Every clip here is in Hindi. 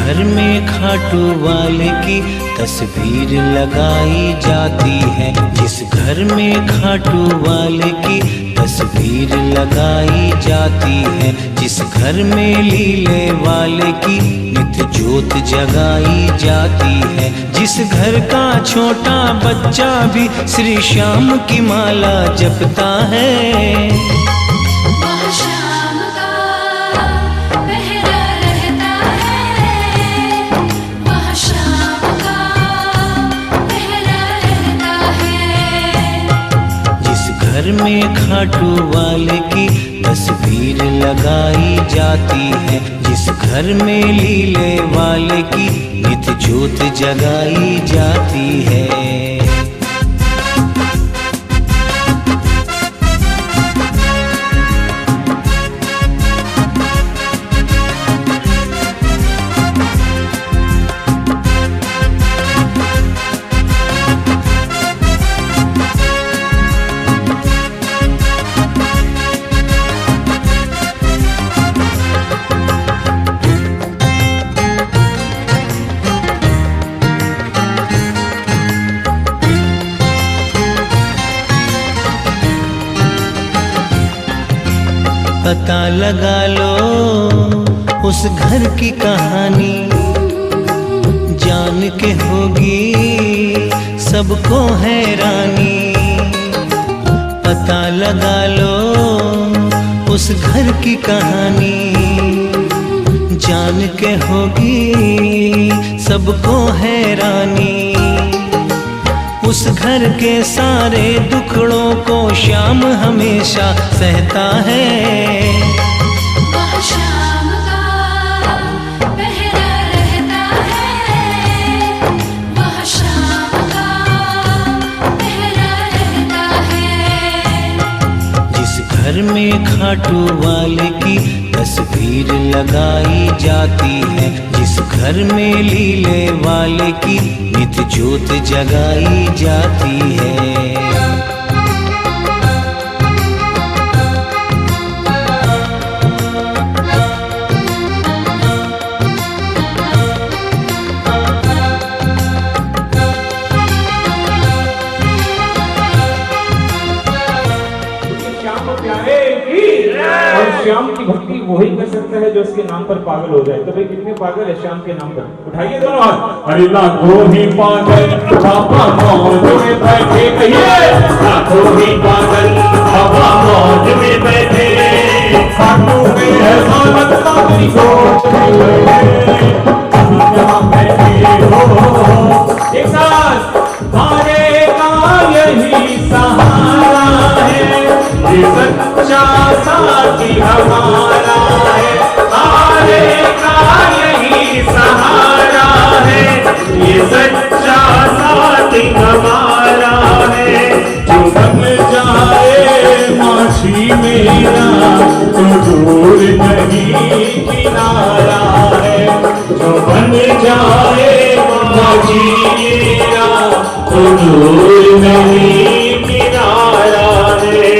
घर में खाटू वाले की तस्वीर लगाई जाती है, जिस घर में खाटू वाले की तस्वीर लगाई जाती है, जिस घर में लीले वाले की नित्य ज्योत जगाई जाती है, जिस घर का छोटा बच्चा भी श्री श्याम की माला जपता है। घर में खाटू वाले की तस्वीर लगाई जाती है, जिस घर में लीले वाले की नित्य ज्योत जगाई जाती है। पता लगा लो उस घर की कहानी, जान के होगी सबको हैरानी। पता लगा लो उस घर की कहानी, जान के होगी सबको हैरानी। उस घर के सारे दुखड़ों को श्याम हमेशा सहता है। वह श्याम का पहरा रहता है, वह श्याम का पहरा रहता है। जिस घर में खाटू वाले की तस्वीर लगाई जाती है, जिस घर में लीले वाले की नित्य ज्योत जगाई जाती है। और श्याम की भक्ति वही कर सकता है जो उसके नाम पर पागल हो जाए। तो भाई कितने पागल है श्याम के नाम पर? उठाइए दोनों हाथ। अरे लाखों ही पागल बाबा मौज में बैठे, कहिए लाखों ही पागल बाबा मौज में बैठे, खाटू में है सालत काबरी सोच जहाँ बैठे हो एक साथ, हारे का यही सहारा है, ये सच्चा साथी हमारा है, हारे का यही सहारा है, ये सच्चा साथी हमारा है। जो बन जाए माछी मेरा तो दूर नहीं किनारा है, जो बन जाए माछी मेरा तो दूर नहीं किनारा है।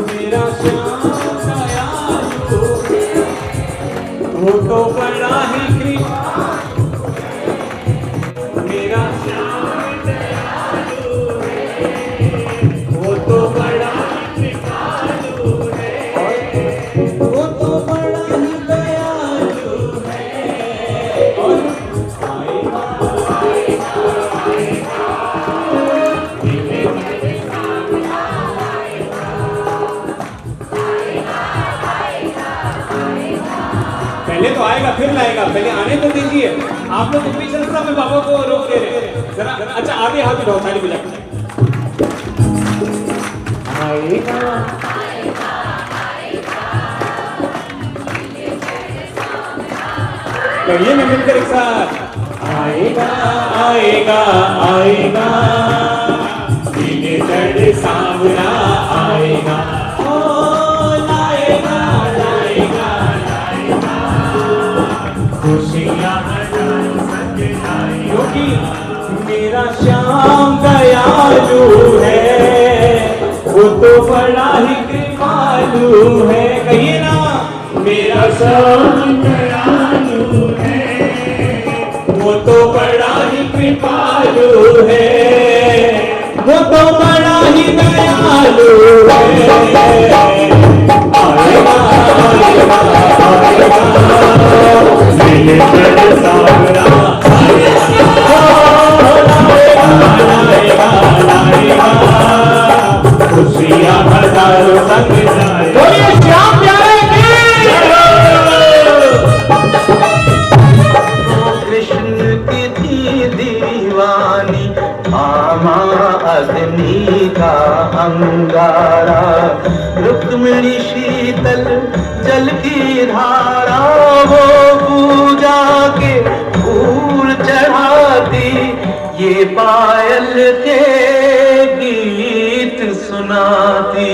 मेरा श्याम दयालु वो तो बड़ा ही कृपालु, मेरा श्याम दयालु वो तो बड़ा ही कृपालु है, वो तो बड़ा ही दयालु है। और पहले तो आएगा फिर लाएगा, पहले आने तो दीजिए। आप लोग पीछे में बाबा को रोक दे रहे हैं जरा। अच्छा आगे हाथ उठाओ, ताली बजा के आएगा कहिए में मिलकर एक साथ, आएगा आएगा आएगा दिने चढ़ सावरा आएगा, खुशियाँ क्योंकि मेरा श्याम दयालु है, वो तो बड़ा ही कृपालु है। कहिए ना मेरा श्याम दयालु है, वो तो बड़ा ही कृपालु है, वो तो बड़ा ही दयालु है। आएगा आएगा आएगा मेरे घर सावरा खुशियाँ हजारों संग जाए। बोलिए श्याम प्यारे कृष्ण की थी दीवानी भामा अग्नि का अंगारा, रुक्मिणी शीतल जल की धारा, वो पूजा के फूल चढ़ाती, ये पायल के गीत सुनाती।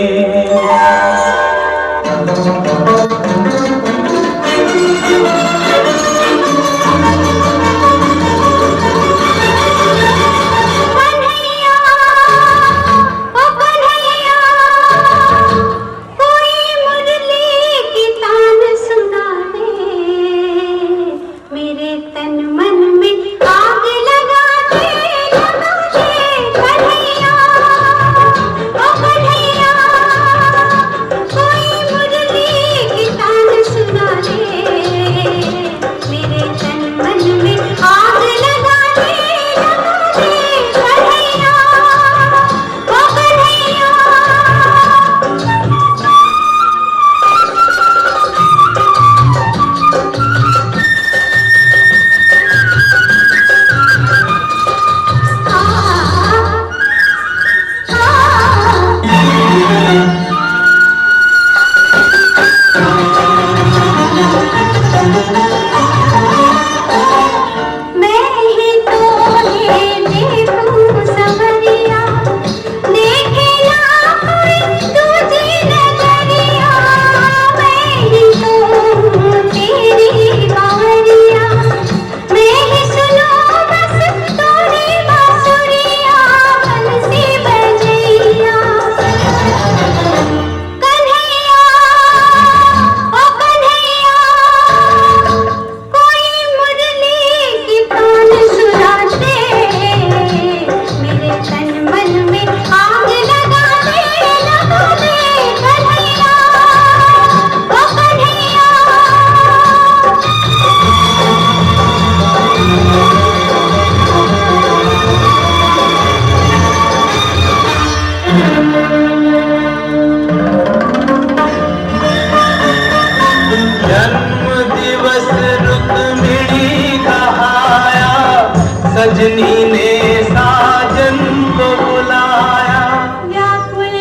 सजनी ने साजन को बुलाया, व्याकुल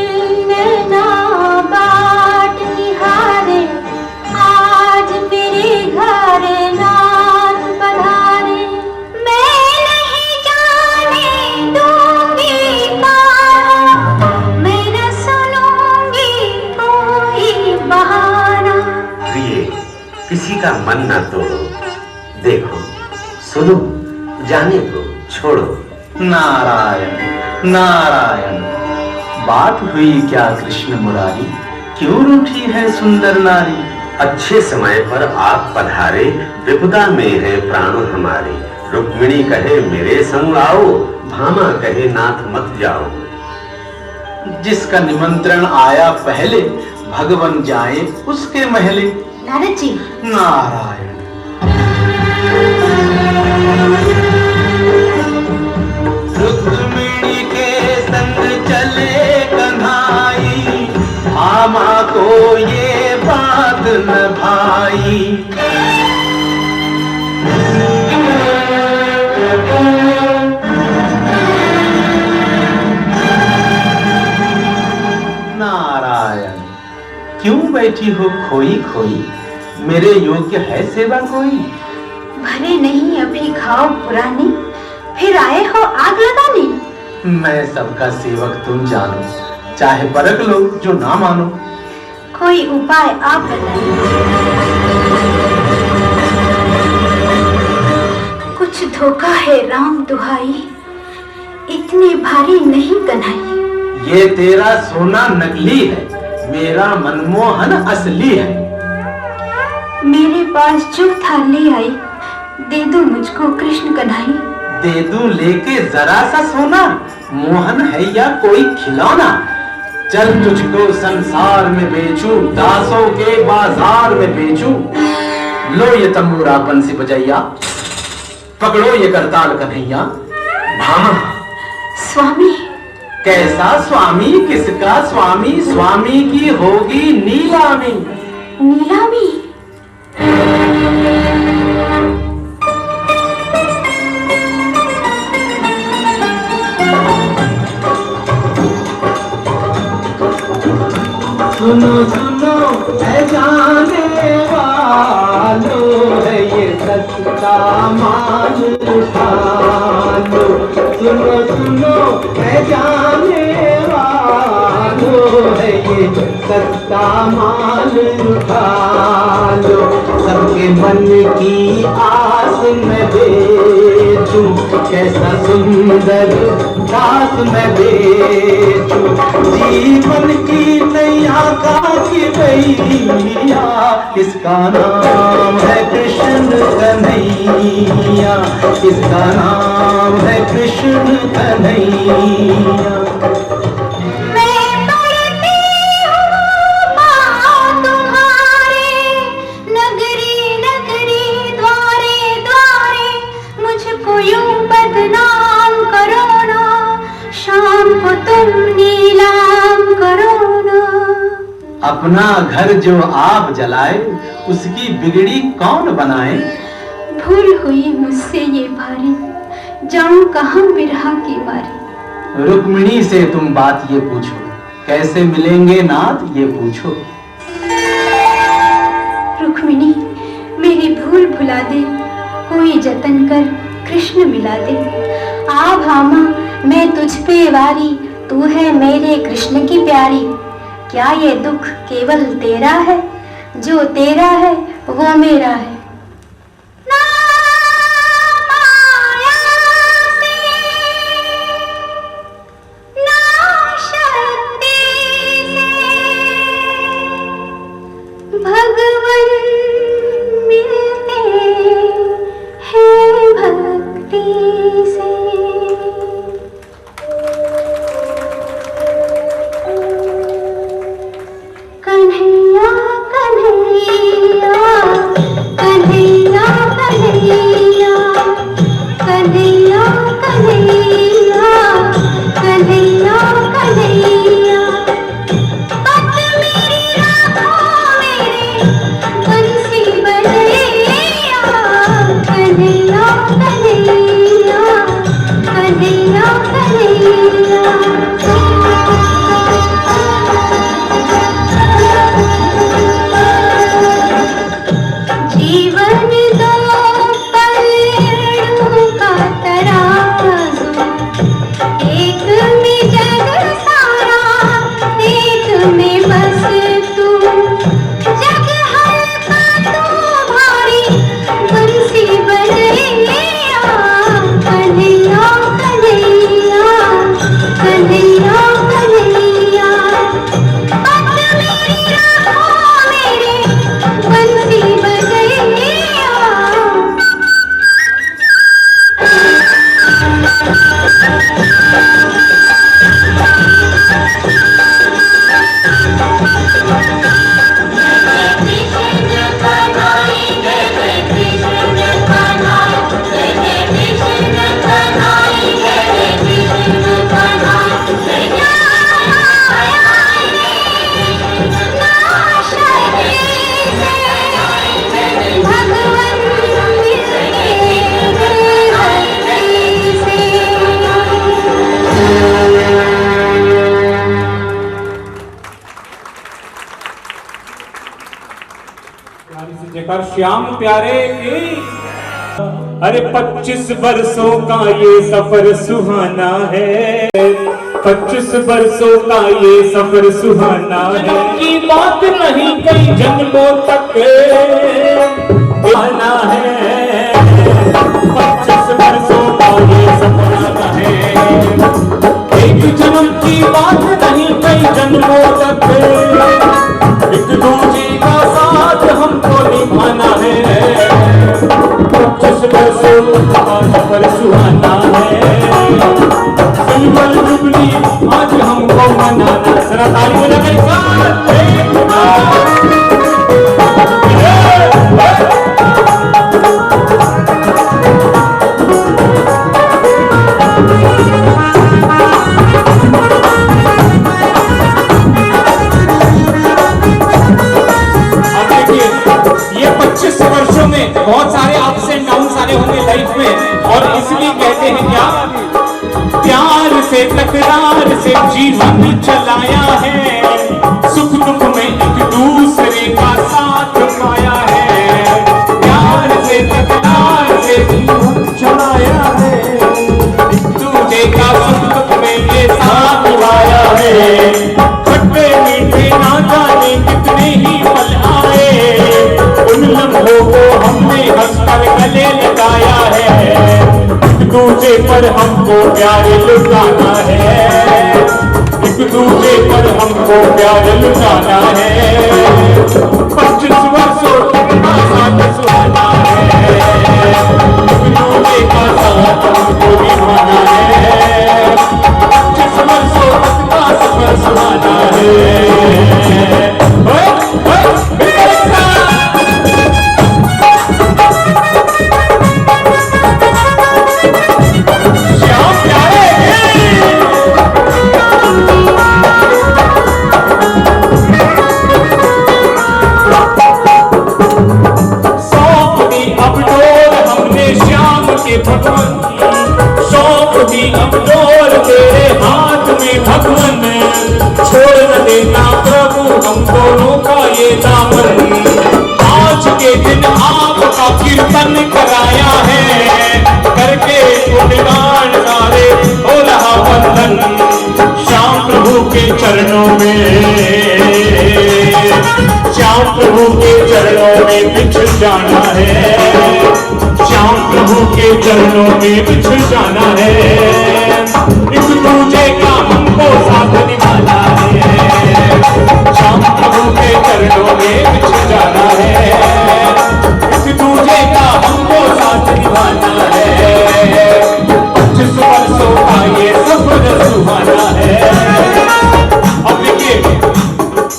नैना बाट निहारे, आज मेरे घर नाथ पधारे। मैं नहीं जाने दूंगी तारा, मैं न सुनूंगी कोई बहाना। प्रिय किसी का मन न तोड़ो, देखो सुनो जाने को छोड़ो। नारायण नारायण, बात हुई क्या कृष्ण मुरारी, क्यों रूठी है सुंदर नारी। अच्छे समय पर आप पधारे, विपदा में है प्राण हमारे। रुक्मिणी कहे मेरे संग आओ, भामा कहे नाथ मत जाओ। जिसका निमंत्रण आया पहले, भगवन जाए उसके महले। नारद जी, नारायण। रुक्मिणी के संग चले कन्हाई, भामा को ये बात न भाई। नारायण, क्यों बैठी हो खोई खोई, मेरे योग्य है सेवा कोई। भले नहीं अभी खाओ पुरानी, फिर आए हो आग लगाने। मैं सबका सेवक तुम जानो, चाहे परख लो जो ना मानो। कोई उपाय आप बताइए। कुछ धोखा है राम दुहाई, इतनी भारी नहीं कन्हाई। ये तेरा सोना नकली है, मेरा मनमोहन असली है। मेरे पास जो था ले आई, दे दो मुझको कृष्ण कन्हई। दे दूं लेके जरा सा सोना, मोहन है या कोई खिलौना। चल तुझको संसार में बेचूं, दासों के बाजार में बेचूं। लो ये तंबूरा बंसी बजैया, पकड़ो ये करताल कन्हैया। भामा स्वामी। कैसा स्वामी, किसका स्वामी? स्वामी की होगी नीलामी। नीलामी? सुनो सुनो है जाने वालों, है ये सच्चा मान उठा लो। सुनो सुनो है जाने वालों, है ये सच्चा मान उठा लो। सबके मन की आस में बेचूं, कैसा सुंदर दास में बेचूं। जीवन की नैया का किवैया, इसका नाम है कृष्ण कन्हैया। इसका नाम है कृष्ण कन्हैया। अपना घर जो आप जलाए, उसकी बिगड़ी कौन बनाए। भूल हुई मुझसे ये भारी, जाऊं कहां बिरहा की बारी। रुक्मिणी से तुम बात ये पूछो, कैसे मिलेंगे नाथ ये पूछो। रुक्मिणी मेरी भूल भुला दे, कोई जतन कर कृष्ण मिला दे। आ भामा मैं तुझ पे वारी, तू है मेरे कृष्ण की प्यारी। क्या ये दुख केवल तेरा है, जो तेरा है वो मेरा है। भगवन मिलते हैं भक्ति से। कन्हैया कन्हैया कन्हैया कन्हैया कन्हैया कन्हैया कन्हैया कन्हैया। पत मेरी राखो मेरे बंसी बजैया। कन्हैया कन्हैया कन्हैया कन्हैया। जीवन दो पलड़ों का तराजू, एक में जग सारा, एक में बस तू। जग हल्का तू भारी, बंसी बजैया। कन्हैया कन्हैया कन्हैया कन्हैया। पत मेरी राखो मेरे बंसी बजैया। जयकार श्याम प्यारे की। अरे 25 वर्षों का ये सफर सुहाना है, 25 वर्षों का ये सफर सुहाना है। की बात नहीं कई जन्मों तक आना है। 25 वर्षों का ये सफर है, एक जन्म की बात नहीं कई जन्मों तक। एक दूजे का साथ हमको निभाना आज पर सुहाना है, सिल्वर जुबली आज हमको मनाना। जरा ताली बजाकर एक बार, एक बार। बहुत सारे अप्स एंड डाउन सारे होंगे लाइफ में, और इसलिए कहते हैं क्या, प्यार से तकरार से जीवन चलाया है, सुख दुख में एक दूसरे का साथ पाया है, प्यार से तकरार से जीवन चलाया है, एक दूसरे का सुख दुख में ये साथ पाया है, खट्टे मीठे ना जाने कितने ही पल आए, उन लम्हों को हमने हंसकर गले लगाया है, एक दूसरे पर हमको प्यार लुटाना है, एक दूसरे पर हमको प्यार लुटाना है, 25 वर्षों तक का साथ सुहाना है, एक दूसरे का साथ हमको निभाना है, 25 वर्षों तक का सफर सुहाना है। कीर्तन कराया है, करके गुणगान सारे हो रहा वंदन, श्याम प्रभु के चरणों में, श्याम प्रभु के चरणों में बिछड़ जाना है, श्याम प्रभु के चरणों में बिछड़ जाना है, एक दूजे का हमको साथ निभाना है, श्याम प्रभु के चरणों में बिछड़ जाना है, दूजे का हमको साथ निभाना है, 25 वर्षों का ये सफर सुहाना है। अब देखिए,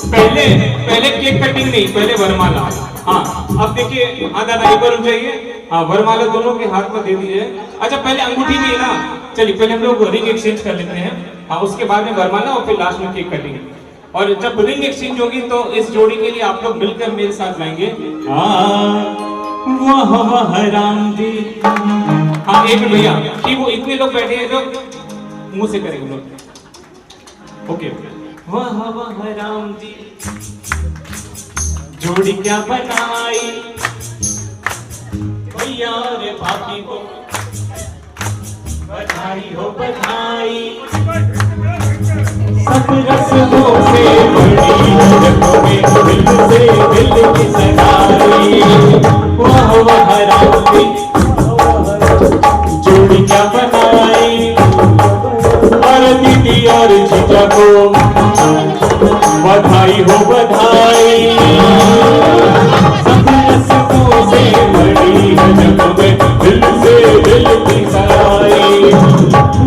पहले केक कटिंग नहीं, पहले वरमाला। हाँ, अब देखिए, दादा एक बार रुक जाइए। हाँ, वरमाला दोनों के हाथ में दे दीजिए। अच्छा, पहले अंगूठी भी है ना, चलिए पहले हम लोग रिंग एक्सचेंज कर लेते हैं। हाँ, उसके बाद में वरमाला और फिर लास्ट में केक कटिंग। और जब रिंग एक्सचेंज होगी तो इस जोड़ी के लिए आप लोग मिलकर मेरे साथ गाएंगे, वाह वाह राम जी। हाँ, एक मिनट भैया, कि वो इतने लोग बैठे हैं जो मुंह से करेंगे लोग। ओके, वाह वाह राम जी, जोड़ी क्या बनाई भैया रे भाभी को, बधाई हो बधाई, सब रस्मों से बड़ी रस्मों में दिल से दिल की सगाई, वाह वाह राम जी, जोड़ी क्या बनाई, और दीदी और जीजा को बधाई हो बधाई, सब रस्मों से बड़ी रस्मों में दिल से दिल की सगाई,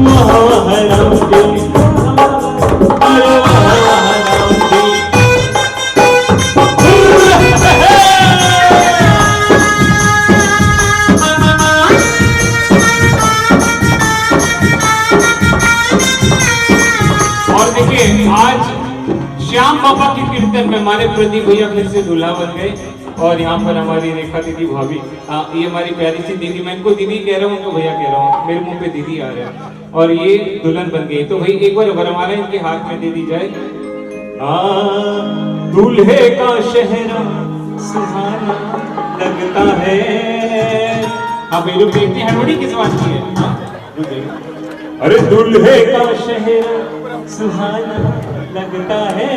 वाह वाह राम जी। श्याम बाबा की कीर्तन में हमारे प्रदीप भैया फिर से दूल्हा बन गए, और यहाँ पर हमारी रेखा दीदी भाभी, ये हमारी प्यारी सी दीदी, मैं इनको दीदी कह रहा हूँ, उनको भैया कह रहा हूँ, मेरे मुंह पे दीदी आ रहा है, और ये दुल्हन बन गई। तो भाई एक बार वरमाला इनके हाथ में दे दी जाए। दूल्हे का शहरा सुहाना लगता है। हाँ भाई, रुक देखते हैं हड़बड़ी किस बात की है। अरे दूल्हे का शहरा सुहाना लगता है,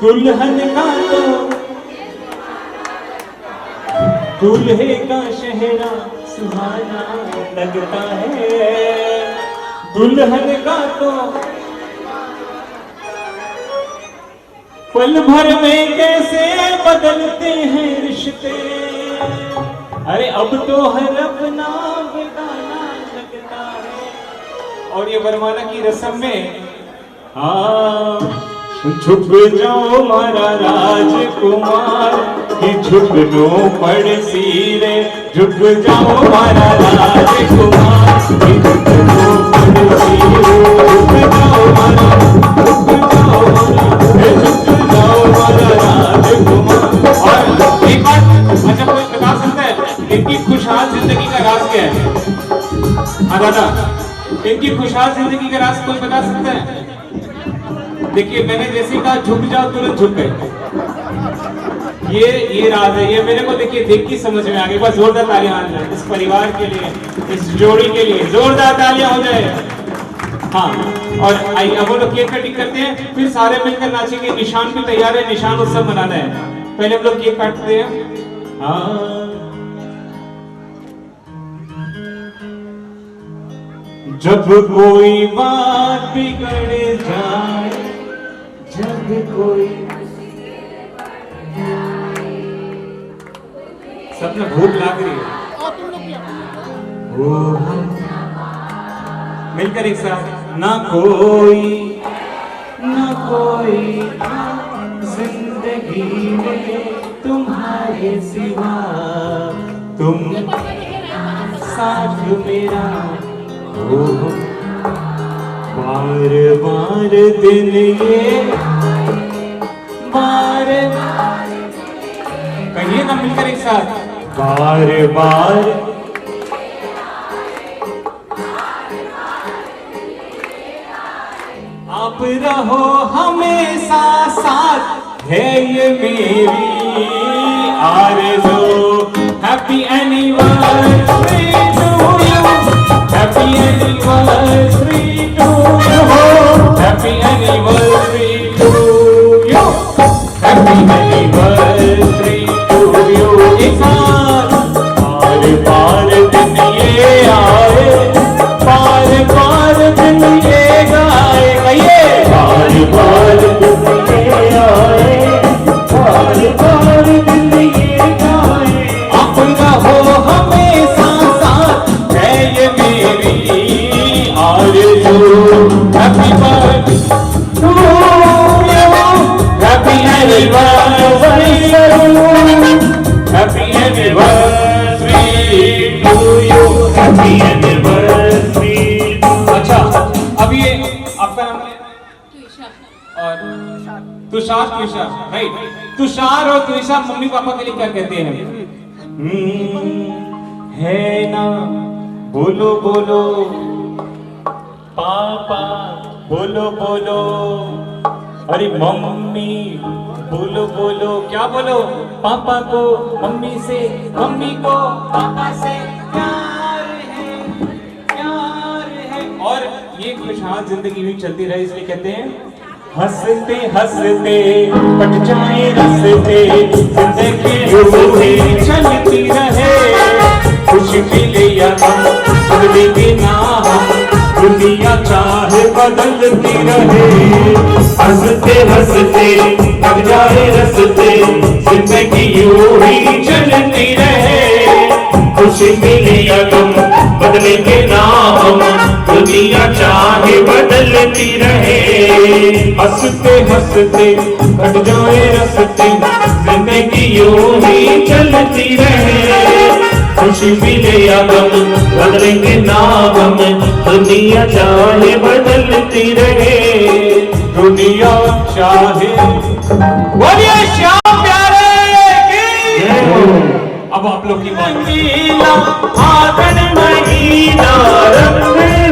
दुल्हन का तो दूल्हे का शहरा सुहाना लगता है, दुल्हन का तो पल भर में कैसे बदलते हैं रिश्ते। अरे अब तो हर अपना बेगाना लगता है। और ये वरमाला की रस्म में झुक जाओ मारा राजकुमार कि झुक लो पड़सी रे, झुक जाओ मारा राजकुमार कि झुक लो पड़सी रे, झुक जाओ मारा राजकुमार। और एक बात, अच्छा कोई बता सकता है इनकी खुशहाल जिंदगी का राज क्या है? हाँ दादा, इनकी खुशहाल जिंदगी का राज कोई बता सकता है? देखिए मैंने जैसे कहा झुक जाओ तुरंत झुक गए। ये राज है, ये मेरे को देखिए देख के समझ में आ गई। बस जोरदार तालियां हो जाए इस परिवार के लिए, इस जोड़ी के लिए, जोरदार तालियां हो जाए। हाँ, और आइए अब वो लोग केक कटिंग करते हैं, फिर सारे मिलकर नाचेंगे। निशान भी तैयार है, निशान उत्सव मनाना है। पहले हम लोग केक काटते हैं। हाँ, जब कोई बात बिगड़ जाए, जब कोई सबने भूख लाग रही है, वो हम मिलकर एक साथ। ना कोई जिंदगी में तुम्हारे सिवा, तुम साथ मेरा हो। बार बार दिन ये बार, कहिए ना मिलकर एक साथ, बार बार आप रहो हमेशा साथ, है ये मेरी आरज़ू। Happy anniversary to you, happy anniversary to you, happy anniversary to you, happy anniversary to you. एक साथ बार बार दिन ये आए, बार बार दिन ये गाए, कहिए बार बार दिन ये आए, बार बार दिन ये गाए। आप रहो हमेशा साथ, है ये मेरी आरज़ू। Happy birthday to you, happy anniversary to you, happy anniversary to you, happy anniversary. अच्छा, अब ये आपका नाम क्या है? और तुषार, राइट। तुषार और त्रिशा मम्मी पापा के लिए क्या कहते हैं? है ना, बोलो बोलो पापा, बोलो बोलो। अरे मम्मी बोलो बोलो, क्या बोलो? पापा को मम्मी से, मम्मी को पापा से प्यार है, प्यार है। और ये खुशहाल जिंदगी भी चलती रहे, इसलिए कहते हैं हंसते हंसते कट जाए रस्ते, जिंदगी यूं ही चलती रहे। खुशी मिले या गम बदलेंगे ना हम, दुनिया चाहे बदलती रहे। हंसते हंसते कट जाए रस्ते, जिंदगी यूं ही चलती रहे। खुशी मिले या गम बदलेंगे ना हम, दुनिया चाहे बदलती रहे। हंसते हंसते कट जाए रस्ते, जिंदगी यूं ही चलती रहे। खुशी मिले या गम बदलेंगे ना हम, दुनिया चाहे बदलती रहे। दुनिया चाहे, बोलिए श्याम प्यारे की। अब आप लोग की मंगीला फागुन महीना, रंग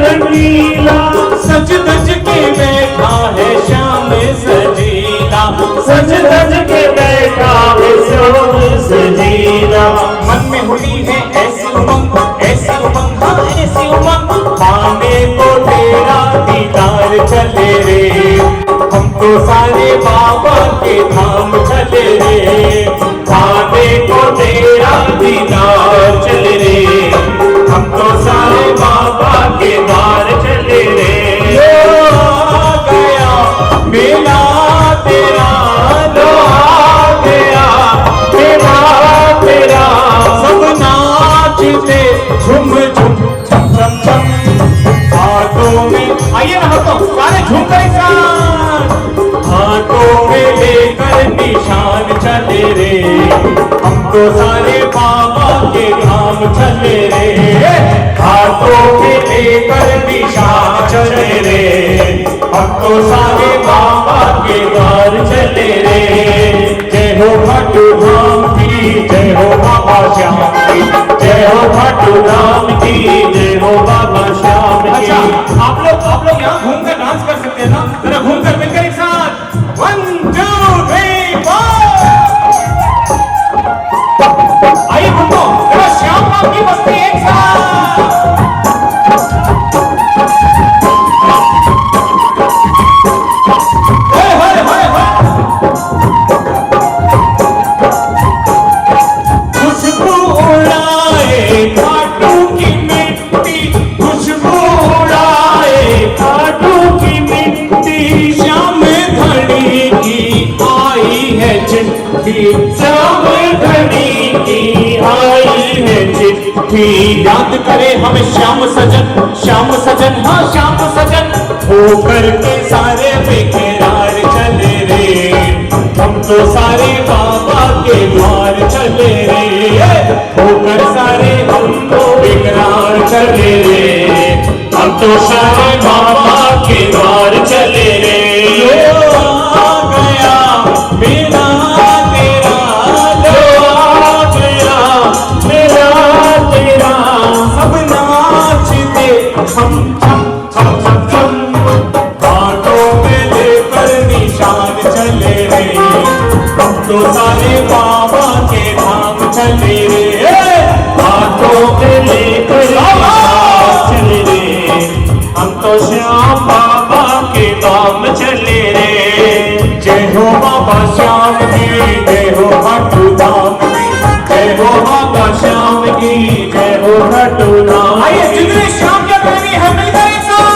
रंगीला, सज धज के बैठा है श्याम सजीला, सज धज के बैठा है श्याम सजीला। मन में हुई है ऐसी उमंग, ऐसी उमंग, हाँ ऐसी उमंग, पाने को तेरा दीदार चले रे। हम तो सारे बाबा के धाम चले रे, पाने को तेरा दीदार चले रे। हम तो सारे बाबा के द्वार चले रे। आ गया मेला तेरा, लो आ गया मेला तेरा, सब नाम झुम झुम छम छम छम हाथों में, आइए ना हाथों सारे झूम कर एक साथ, हाथों में लेकर निशान चले रे, हम तो सारे बाबा के धाम चले रे, हाथों में लेकर निशान चले रे, हम तो सारे बाबा के द्वार चले रे। जय हो खाटू धाम की, जय हो बाबा श्याम की, जय हो खाटू धाम की, जय हो बाबा श्याम की। अच्छा, आप लोग यहाँ घूमकर डांस कर सकते हैं ना, जरा घूमकर मिलकर एक साथ 1 2 3 4। आइए घूमो, जरा श्याम नाम की बस्ती एक साथ। श्याम धनी की आई है चिट्ठी, याद करे हमें श्याम सजन, हाँ श्याम सजन, होकर के सारे बेकरार चले रे, हम तो सारे बाबा के द्वार चले रे, होकर सारे हम तो बेकरार चले रे, हम तो सारे बाबा के द्वार चले रे। तो सारे बाबा के धाम चले रे, हाथों में लेकर चले रे, हम तो श्याम बाबा के धाम चले रे। जय हो बाबा श्याम की, जय हो खाटू धाम की, जय हो बाबा श्याम की, जय हो खाटू धाम। आइए जितने श्याम के प्रेमी हैं मिलकर एक साथ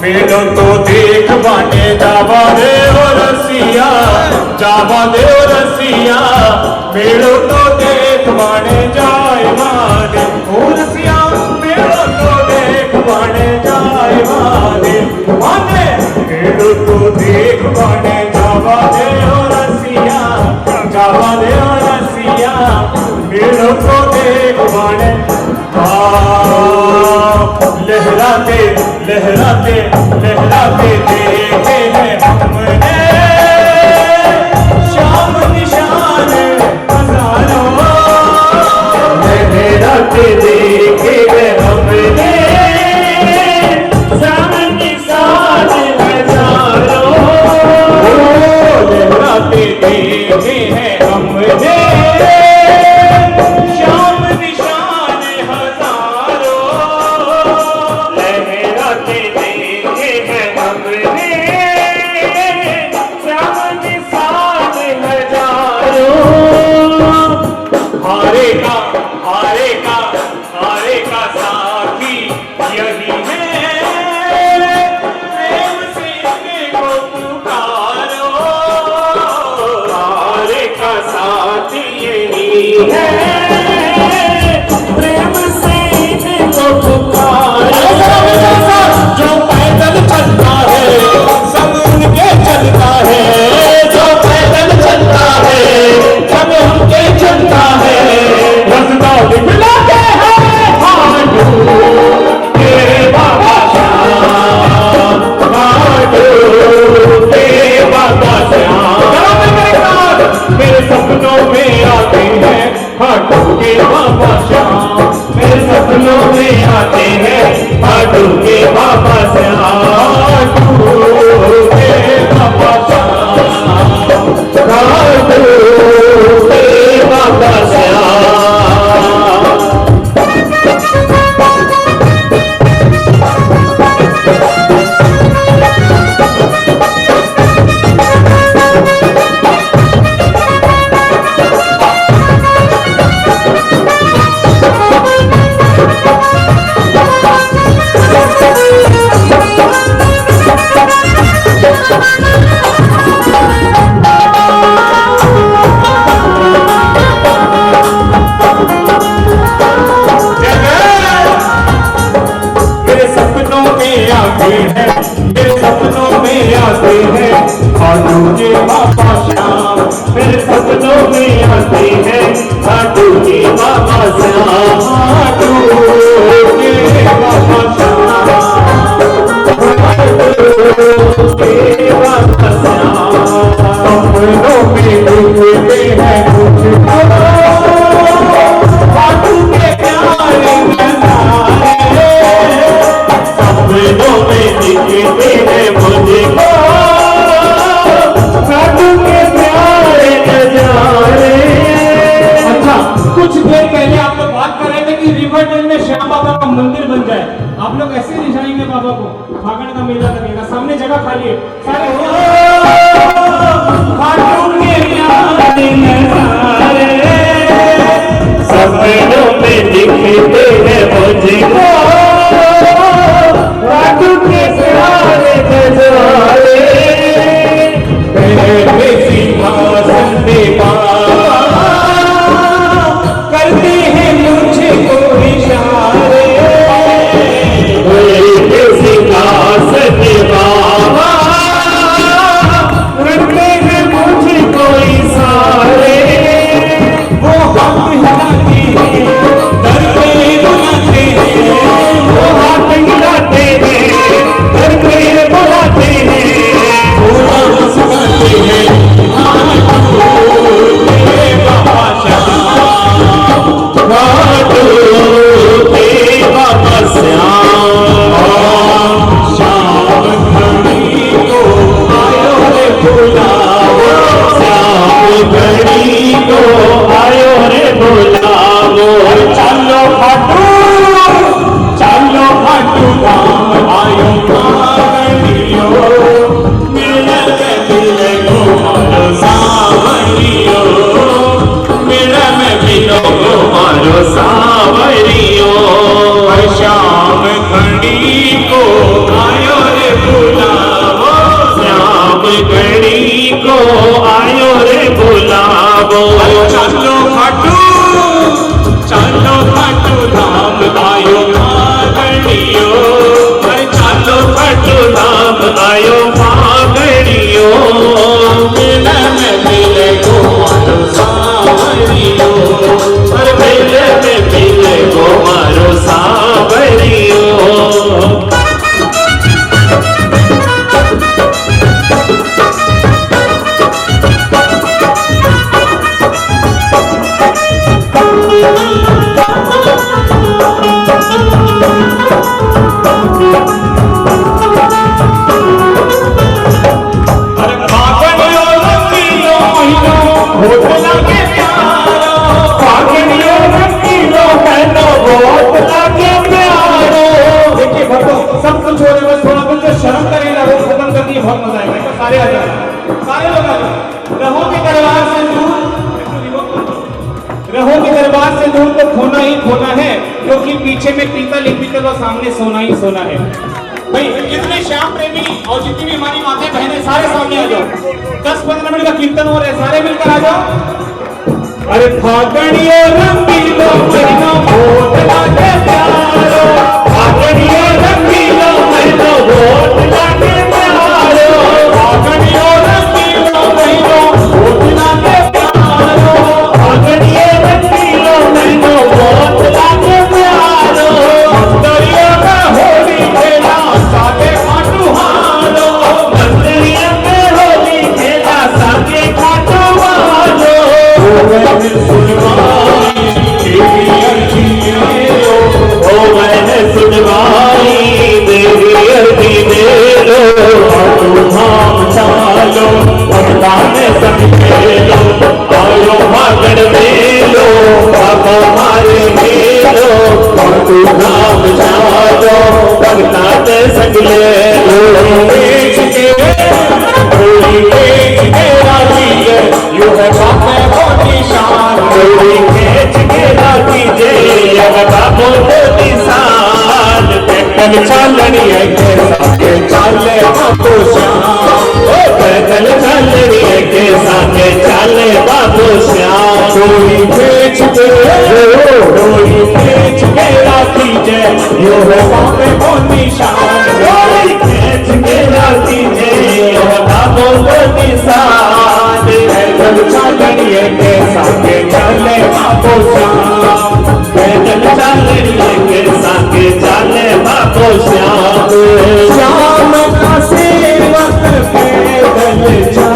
मेलो तो देख बाने जावा दे ओ रसिया, जावा दे ओ रसिया, मेलो तो देख बाने जाए माने ओ रसिया, मेलो तो देख बाने जाए माने, माने मेलो तो देख बाने जावा दे ओ रसिया, जावा दे ओ रसिया, मेलो तो देख बाने। लहराते लहराते लहराते देखे हैं हमने श्याम निशान हजारों, लहराते देखे हैं हमने श्याम निशान हजारों, लहराते देखे हैं हमने श्याम निशान हजारों, लहराते देखे हैं हमने श्याम निशान हजारों। हारे का साथी यही है, प्रेम से इसको पुकारो, हारे का साथी यही है, प्रेम से इसको पुकारो। जो पैदल चलता है सब उनके चलता है, जो पैदल चलता है सब उनके चलता है, रसदा दिखलाते हैं खाटू तेरे बाबा श्याम, खाटू तेरे बाबा श्याम। मेरे सपनों में आते हैं खाटू खाटू के बाबा श्याम, मेरे सपनों में आते हैं खाटू के बाबा श्याम, खाटू के बाबा श्याम, सपनों में दिखते हैं मुझको खाटू के प्यारे नजारे, सपनों में दिखते हैं मुझको खाटू के प्यारे नजारे। अच्छा, कुछ देर पहले आप लोग बात कर रहे थे कि रिवरडेल में श्याम बाबा का मंदिर बन जाए। आप लोग ऐसे रिझाएंगे बाबा को, फागण का मेला लगेगा, सामने जगह खाली है, सारे खाटू के प्यारे नजारे, सपनों में दिखते हैं मुझको खाटू के प्यारे नजारे, मेरे सिंहासन पे बाबा करते हैं मुझको इशारे, मेरे सिंहासन पे बाबा करते हैं मुझको इशारे, वो हाथ हिलाते हैं दर पे बुलाते हैं, वो हाथ हिलाते हैं दर पे बुलाते हैं, भोला मुस्कुराते हैं खाटू के बाबा श्याम, खाटू के बाबा श्याम, श्याम घड़ी को आयो रे बुलाओ, श्याम घड़ी को आयो रे बुलाओ, चलो खाटू धाम आयो मांगलियो, मिलन में मिले घुमारो सावरियो, मिलन में मिलो घुमारो सावरियो, श्याम घड़ी को आयो रे बुलावो, श्याम घड़ी को आयो रे बुलावो, चलो खाटू धाम आयो मांगलियो, चलो खाटू धाम आयो मांगलियो, मिलन में मिले घुमारो सावरियो, मिलन में मिले घुमारो सावरियो। सब कुछ हो रहा है, बस थोड़ा कुछ जो शर्म करेगा वो खत्म कर दिए, बहुत मजा आएगा। सारे आ जाए, सारे लोग आ जाए। रहो के दरबार से दूर, रहो के दरबार से दूर तो खोना ही खोना है, क्योंकि पीछे में पीता लिख पीते तो सामने सोना ही सोना है। भाई जितने श्याम प्रेमी और जितनी भी हमारी माताएं बहनें सारे सामने आ जाओ, 10-15 मिनट का कीर्तन हो रहा है, सारे मिलकर आ जाओ। अरे फागणियो रंगीलो महीनो वोट लागे प्यारो, फागणियो रंगीलो महीनो वोट लागे प्यारो, फागणियो रंगीलो महीनो वोट लागे प्यारो, फागणियो रंगीलो महीनो वोट लागे प्यारो, मंदरिया में होली खेला सागे खाटू हारो, मंदरिया में होली खेला सागे खाटू हारो, सुनवाई देवी अर्जी दे लो, ओ मैंने सुनवाई देवी अर्जी दे लो, खाटू धाम चालो भगता में सब खेलो, आयो भागड़ मेलो बाबा मारे मेलो, खाटू धाम चालो भगता में संग ले लो, बेच के राजी है यू है बाबा को निशान, कोई बेच के राजी है यू है बाबा को निशान, पैदल चलनी है के साथ चले बाबू श्याम, ओ पैदल चलनी है के साथ चले बाबू श्याम, कोई बेच के राजी है यू है बाबा को निशान, कोई बेच के राजी है यू है बाबा को बाबो श्याम, पैदल चले के साके चले बाबो श्याम, श्याम का सेवक पैदल चले,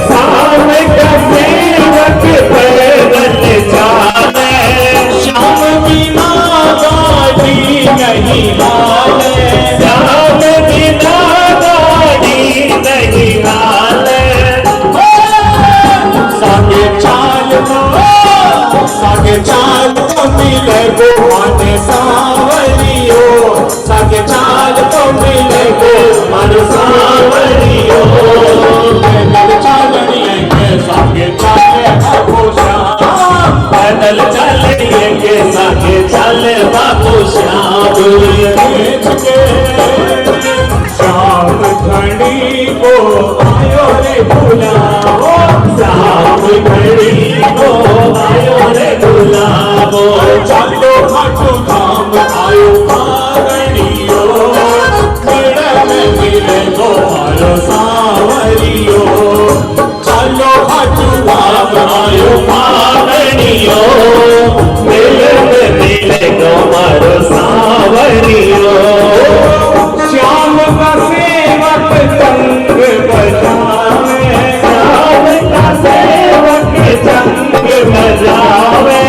श्याम का सेवक पैदल चले, श्याम बिना गाड़ी नहीं हाले, श्याम बिना गाड़ी नहीं हाले, सागे चाल तो मिले गो माने सावरियो, सागे चाल तो मिले गो माने सावरियो, पैदल चलेंगे सागे चले बाबू श्याम, पैदल चलेंगे सागे चले बाबू श्याम, श्याम घड़ी को आयो रे बुलाओ, श्याम घड़ी को आयो रे बुलाओ, चलो खाटू धाम आयो पागड़ियो, मेरे में मिले गो मारो सावरियो, चलो खाटू धाम आयो पागड़ियो, मेरे में मिले गो मारो सावरियो, श्याम का सेवक संग बजावे, श्याम का सेवक संग बजावे,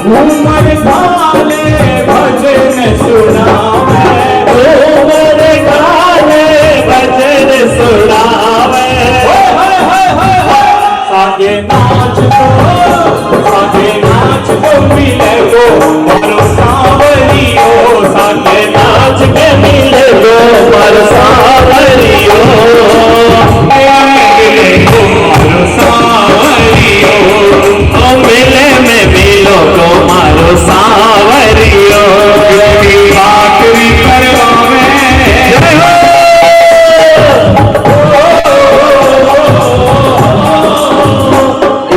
घूमर गाले भजन सुनावे, घूमर गाले भजन सुनावे, सागे नाच तो मिले गो मारो सावरियो, सागे नाच के मिले गो मारो सावरियो, मारो सावरियो, मेले में मिलो गो मारो सावरियो, आखिरी करवावे,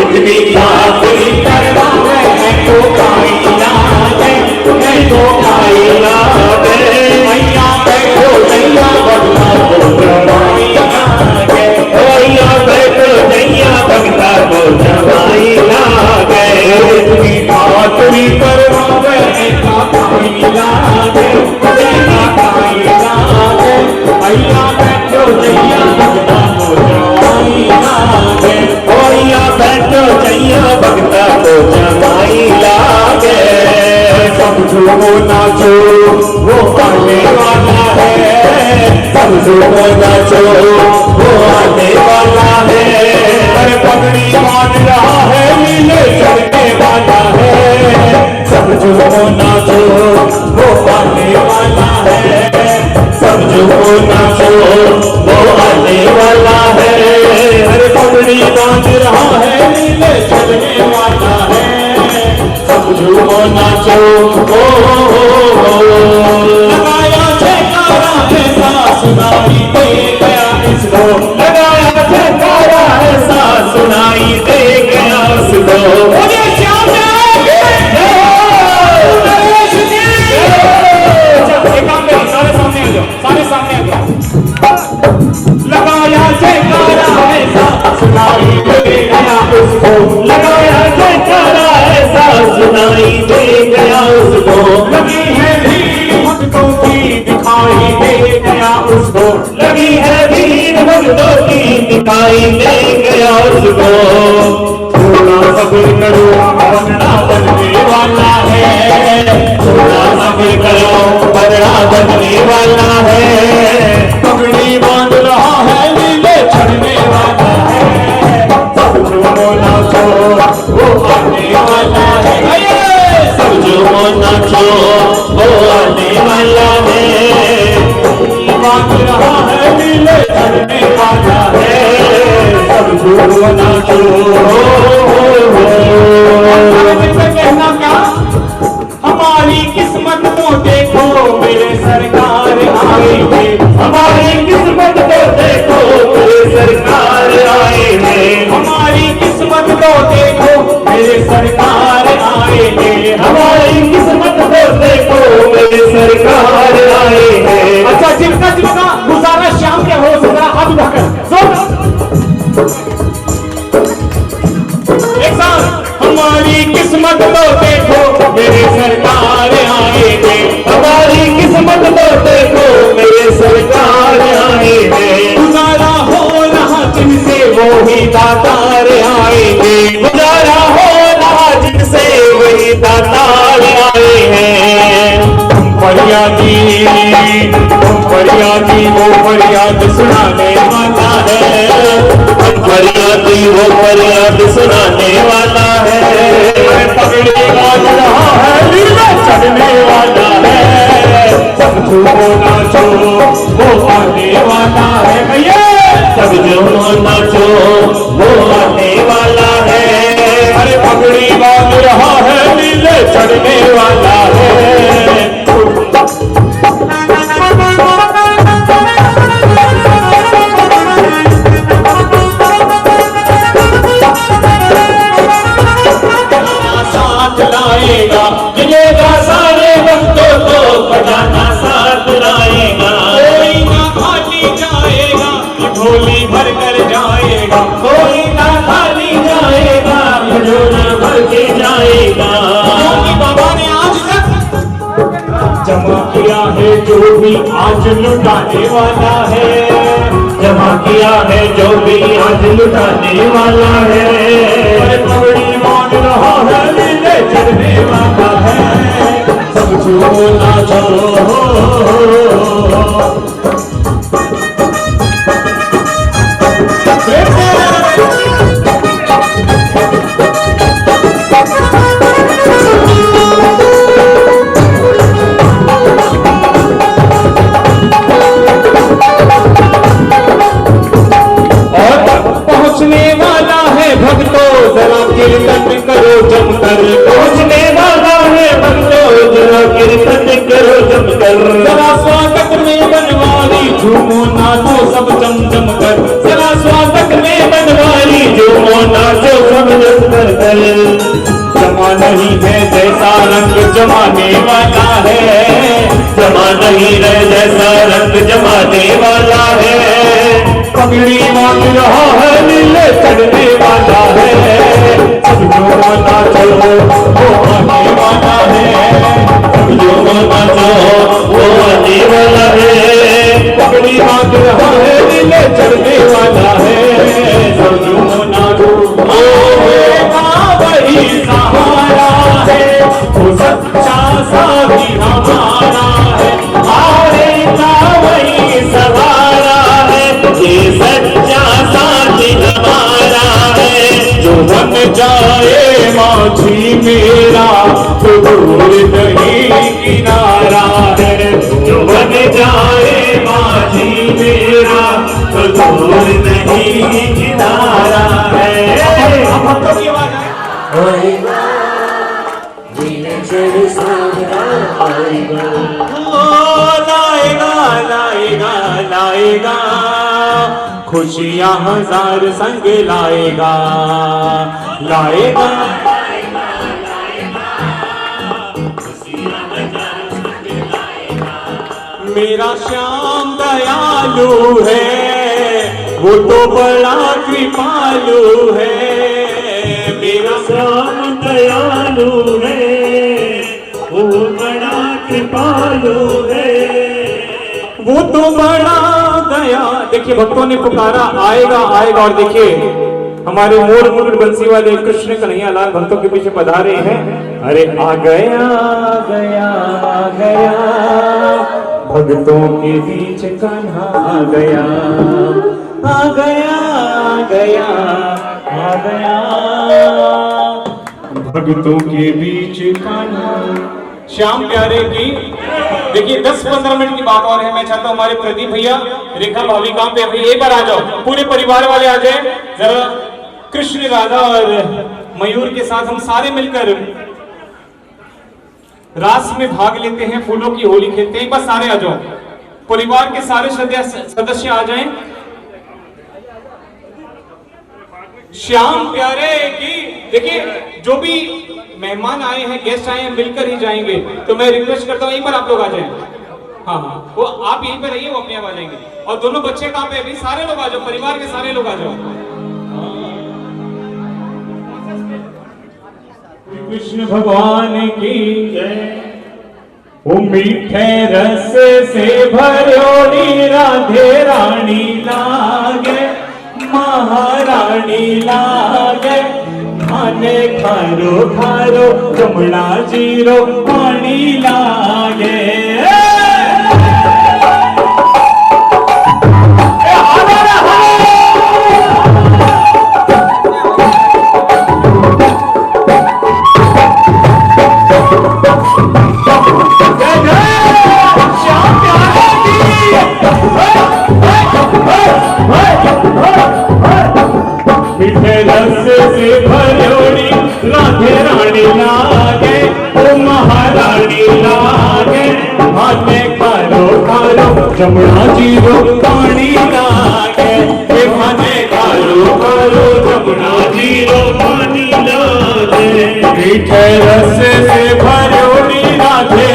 इतनी आखिरी करवावे, तो काई लागे, तो काई लागे, मैया बैठो जैया भगता को जमाई लागे, मैया बैठो जैया भगता को जमाई लागे, इतनी आखिरी करवावे, तो काई लागे, काई लागे, मैया बैठो जैया भगता को जमाई लागे, मैया बैठो जैया भगता को जमाई लागे, सब झूमो नाचो वो आने वाला है, सब झूमो नाचो वो आने वाला है, अरे पगड़ी बांध रहा है नीले चढ़ने वाला है, सब झूमो नाचो वो आने वाला है, सब झूमो नाचो वो आने वाला है, अरे पगड़ी बांध रहा है नीले चढ़ने वाला है, सब झूमो नाचो लगाया जयकारा ऐसा सुनाई दे गया इसको, लगाया जयकारा ऐसा सुनाई दे गया इसको, सारे सामने आ जाओ, सारे सामने आ जाओ, लगाया जयकारा ऐसा सुनाई दे गया उसको, लगाया जयकारा ऐसा सुनाई दे गया उसको, लगी है भीड़ भक्तों की दिखाई दे गया उसको, लगी है भीड़ भक्तों की दिखाई दे गया उसको, थोड़ा सब्र करो बनना बनने वाला है, थोड़ा सब्र करो बनना बनने वाला है, पगड़ी बांध रहा है नीले चढ़ने वाला है, सब झूमो नाचो वो आने वाला है, सब झूमो नाचो वो आने वाला है, बांध रहा है नीले चढ़ने वाला है, सब झूमो नाचो, कहना क्या हमारी किस्मत को देखो मेरे सरकार आए हैं, हमारी किस्मत को देखो मेरे सरकार आए हैं, हमारी किस्मत को देखो मेरे सरकार आए हैं, हमारी किस्मत को देखो मेरे सरकार आए हैं। अच्छा जिनका जिनका गुजारा शाम के हो जरा हाथ उठाकर एक साथ हमारी किस्मत फरियादी वो फरियाद सुनाने वाला है, फरियादी वो फरियाद सुनाने वाला है, पगड़ी बांध रहा है लीला चढ़ने वाला है, सब झूमो नाचो वो आने वाला है, भैया सब झूमो नाचो वो आने वाला है, अरे पगड़ी बांध रहा है लीले चढ़ने वाला है। साथ लाएगा मिलेगा सारे भक्तों को, बजाना साथ लाएगा, कोई ना खाली जाएगा ढोली भर कर जाएगा, कोई ना खाली जाएगा, झोला भर के जाएगा। क्योंकि बाबा ने आज तक जमा किया है जो भी आज लुटाने वाला है, जमा किया है जो भी आज लुटाने वाला है, अरे पगड़ी बांध रहा है लीले चढ़ने वाला है, सब झूमो नाचो। पहुंचने वाला है भक्तों जरा कीर्तन करो जमकर, पहुंचने वाला है भक्तों जरा कीर्तन करो जमकर, जरा स्वागत में बनवारी झूमो नाचो सब जम जम कर, जरा स्वागत में बनवारी झूमो नाचो सब जम कर, जमा नहीं है जैसा रंग जमाने वाला है, जमा नहीं है जैसा रंग जमाने वाला है, पगड़ी बांध रहा है लीले चढ़ने वाला है, सब झूमो नाचो वो आने वाला है, सब झूमो नाचो वो आने वाला है, पगड़ी बांध रहा है लीले चढ़ने वाला है, सब झूमो नाचो वही सहारा है, वो सच्चा साथी हमारा है, आएगा वही सहारा है, ये सच्चा साथी हमारा है, जो बन जाए माझी मेरा तो दूर नहीं किनारा है, जो बन जाए माझी मेरा तो दूर नहीं किनारा है। भक्तों की आवाज है। लाएगा लाएगा लाएगा खुशियां हजार संग लाएगा, लाएगा मेरा श्याम दयालु है वो तो बड़ा कृपालु है, मेरा श्याम दयालु है वो बड़ा कृपालु है, वो तो बड़ा दया। देखिए भक्तों ने पुकारा आएगा आएगा, और देखिए हमारे मोर मुकुट बंसी वाले कृष्ण कन्हैया लाल भक्तों के पीछे पधारे हैं। अरे आ गया आ गया आ गया भक्तों के बीच कान्हा आ गया आ गया आ गया आ गया भक्तों के बीच कान्हा। श्याम प्यारे की देखिए 10-15 मिनट की बात और है। मैं चाहता हूँ हमारे प्रदीप भैया, रेखा भाभी कहाँ पे अभी एक बार आ जाओ, पूरे परिवार वाले आ जाए जरा। कृष्ण राधा और मयूर के साथ हम सारे मिलकर रास में भाग लेते हैं, फूलों की होली खेलते हैं। बस सारे आ जाओ, परिवार के सारे सदस्य आ जाएं। श्याम प्यारे की देखिए जो भी मेहमान आए हैं, गेस्ट आए हैं, मिलकर ही जाएंगे। तो मैं रिक्वेस्ट करता हूँ एक बार आप लोग आ जाएं। हाँ हाँ, वो आप यहीं पे रहिए, वो अपने आप आ जाएंगे। और दोनों बच्चे कहाँ पे? अभी सारे लोग आ जाओ, परिवार के सारे लोग आ जाओ। कृष्ण भगवान की जय। वो मीठे रस से भरोड़ी राधे रानी लागे, महारानी लागे। खाने खारो खारो कमला जीरो पानी लागे। जमुना जी रो पानी लागे हे माने कारो कारो जमुना जी रो पानी लागे मीठे रस से भरो राधे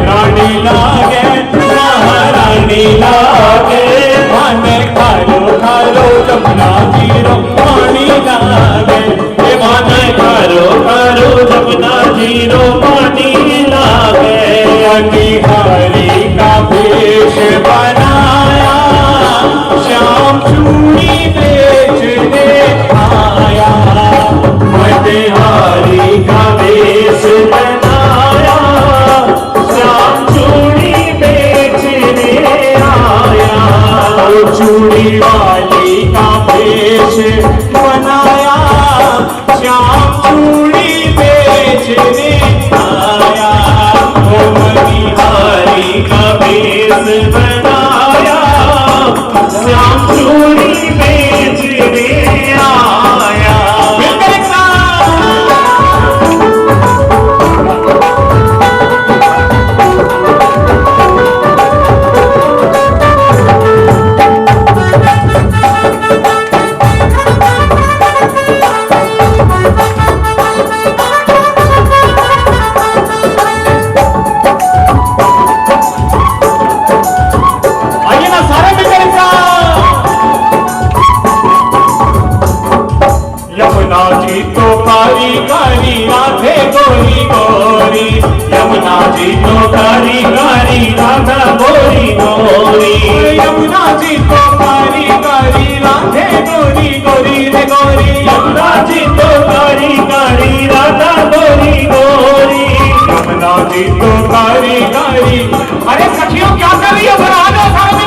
रानी लागे महारानी लागे माने कारो कारो जमुना जी रो पानी लागे हे माने कारो कारो जमुना जी रो पानी लागे निहारी का भेष बनाया श्याम चूड़ी बेचने आया निहारी का भेष बनाया श्याम चूड़ी बेचने आया चूड़ी वाली का भेष बनाया श्याम चूड़ी बेचने आया मनिहारी का भेष बनाया श्याम चूड़ी बेचने आया यमुना जी तो कारी कारी राधे गोरी गोरी यमुना जी तो कारी कारी राधा गोरी गोरी यमुना जी तो कारी कारी राधे गोरी गोरी रे गोरी यमुना जी तो कारी कारी राधा गोरी गोरी यमुना जी तो कारी कारी अरे सखियों क्या कर रही है बना दो सारे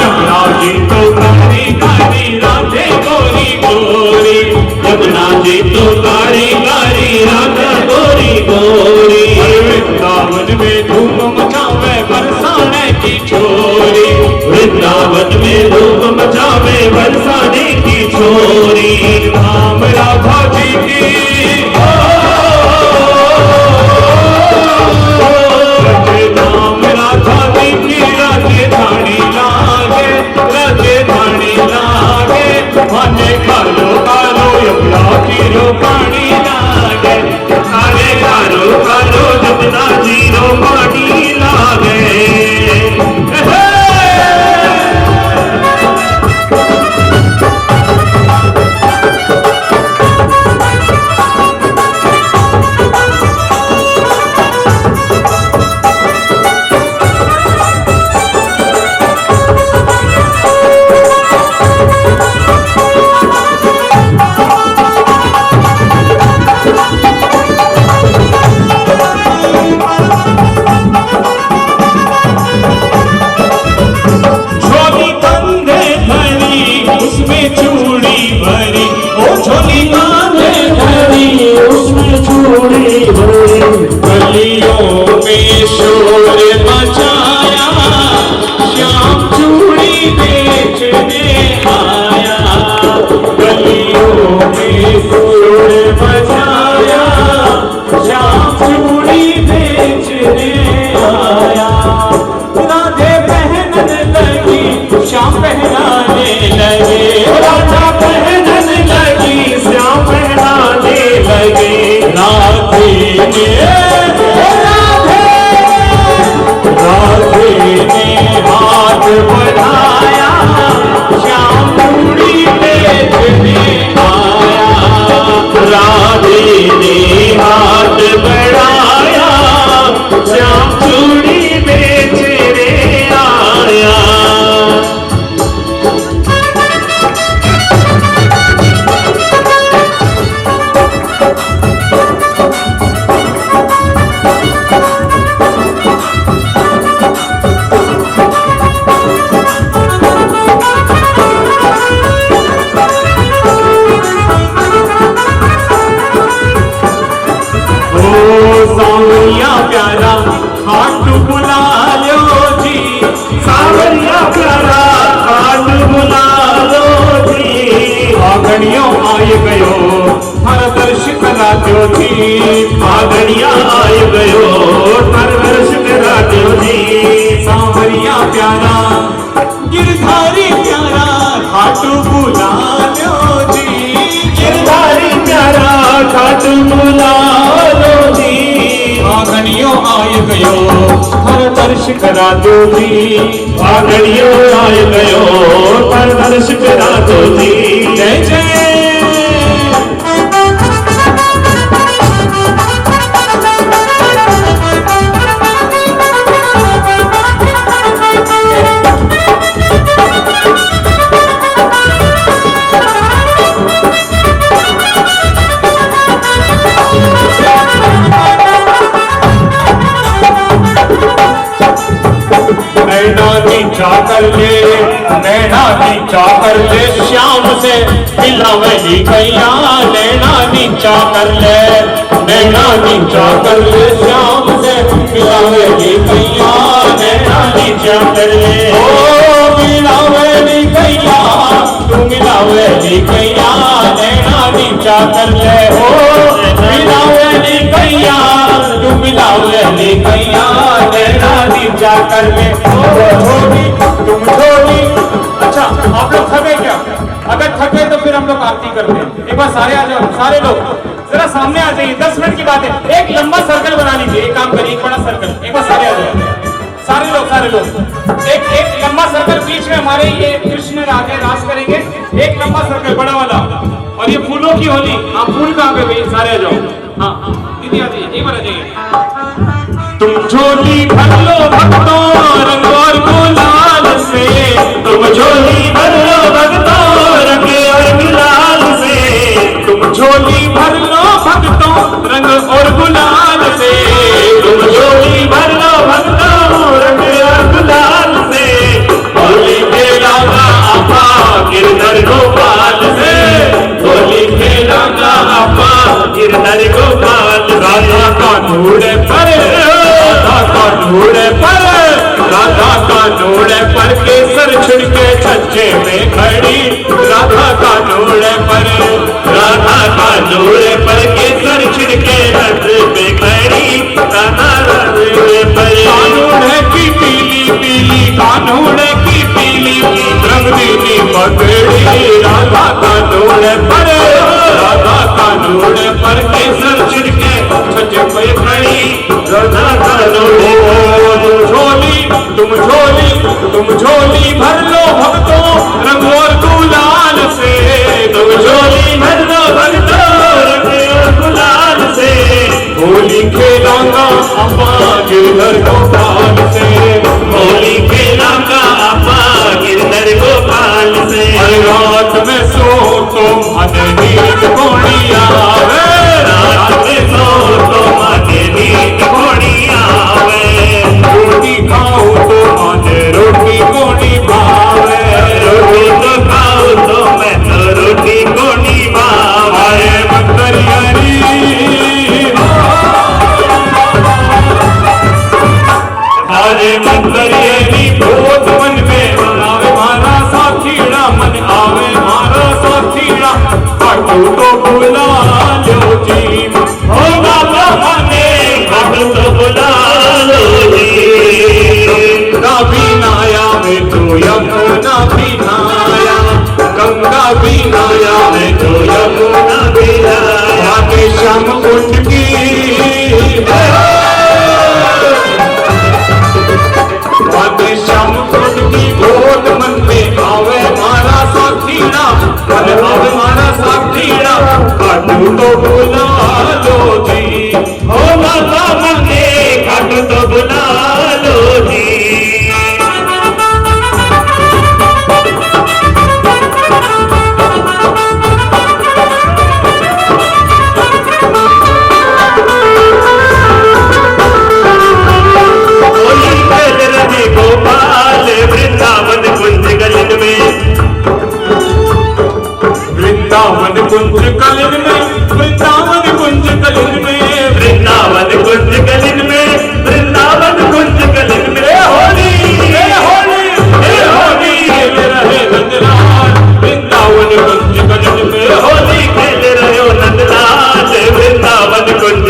यमुना जी तो कारी कारी राधे गोरी गोरी यमुना जी तो कारी कारी राधा गोरी गोरी वृंदावन में धूम मचावे बरसाने की छोरी वृंदावन में धूम मचावे बरसाने की छोरी धाम राधा जी की धाम राधा जी की राजधानी लागे राजधानी लागे माने कारो कारो यमुना जी रो पानी लागे काले कारो कारो यमुना जी रो पानी लागे गलियों में शोर मचाया श्याम चूड़ी बेचने आया गलियों में शोर मचाया श्याम चूड़ी बेचने आया राधे पहनने लगी श्याम पहनाने लगे राधा पहनने लगी श्याम पहनाने लगे राधे ने हाथ बढ़ाया श्याम चूड़ी बेचने आया राधे ने हाथ बढ़ाया श्याम चूड़ी बेचने आया सावरिया प्यारा खाटू बुला लो जी सावरिया प्यारा खाटू बुला लो जी आगणियों आए गयो हर दर्श करा दो जी आगणिया आए गयो हर दर्श करा दो जी दर्श करा दो जी, पागड़ियों आए गयो पर दर्श करा दो जी। जय जय नैना नीचा कर ले श्याम से मिलावेली कैया, नैना नीचा कर ले, नैना नीचा कर ले श्याम से मिलावेली कैया, नैना नीचा कर ले ओ मिलावेली कैया, तू मिलावेली कैया, नैना नीचा कर ले ओ मिलावेली कैया, तू मिलावेली कैया, नैना नीचा कर ले तुम छोड़ी। अच्छा आप लोग थके क्या? अगर थके तो फिर हम लोग आरती करते हैं। एक बार सारे आ जाओ, सारे लोग जरा सामने आ जाइए, 10 मिनट की बात है। एक लंबा सर्कल बना लीजिए, एक काम करिए, एक बड़ा सर्कल। एक बार सारे आ जाओ, सारे लोग एक लंबा सर्कल, बीच में हमारे ये कृष्ण राधे रास करेंगे। एक लंबा सर्कल बड़ा वाला, और ये फूलों की होली। हाँ फूल कहाँ पे भाई? सारे आ जाओ। हाँ दीदी आ जाइए, एक बार आ जाइए। तुम झोली भर लो भक्तों रंग और गुलाल से, तुम झोली भर लो भक्तों रंग और गुलाल से, तुम झोली भर लो भक्तों रंग और गुलाल से, तुम झोली भर लो भक्तों रंग और गुलाल से, होली खेलागा आपा गिरधर गोपाल से, होली खेलागा आपा गिरधर गोपाल। राधा कानूड़ पर, राधा कानूड़ पर, राधा कानूड़ पर केसर छिड़के छज्जे में खड़ी, राधा कानूड़ पर, राधा कानूड़ पर केसर छिड़के छज्जे में खड़ी, राधा कानूड़ पर। कानूड़ की पीली पीली, कानूड़ की पीली रंगीनी पगड़ी, राधा कानूड़ पर, राधा कानूड़ पर केसर छिड़के छज्जे में खड़ी, राधा कानूड़। तुम झोली भर लो भक्तों रंग और गुलाल से, तुम झोली भर लो भक्तों रंग और गुलाल से, होली खेलांगा अपा गिरधर गोपाल से, होली खेलांगा अपा गिरधर गोपाल से। रात में सो तो मन नींद कोड़ी आवे, रात में सो तो मन नींद कोड़ी आवे, रोटी खाओ तो मन रोटी कोनी भावे, रोटी तो खाओ तो मैं तो रोटी कोनी भावे। मंदरियारी अरे मंदरियारी भूत मन में आवे मारा साथीड़ा, मन आवे मारा साथीड़ा, काटू तो बुला लो जी, हो बाबा मने काटू तो बुला लो जी। भी नाया में तो यमुना भी नाया, गंगा भी नाया में तो यमुना भी नाया, आगे श्याम कुंड की, आगे श्याम कुंड की गोद मन में आवे मारा साथीड़ा, मन आवे मारा साथीड़ा, काटू तो बुला लो जी, हो माता मने काटू तो बुला लो जी। गोपाल वृंदावन कुंज गलिन में, वृंदावन कुंज गलिन में, वृंदावन कुंज गलिन में, वृंदावन कुंज गलिन में, वृंदावन कुंज गलिन में, होली होली होली खेल रहे नंदलाल, वृंदावन कुंज गलिन में होली खेल रहे हो नंदलाल, वृंदावन कुंज।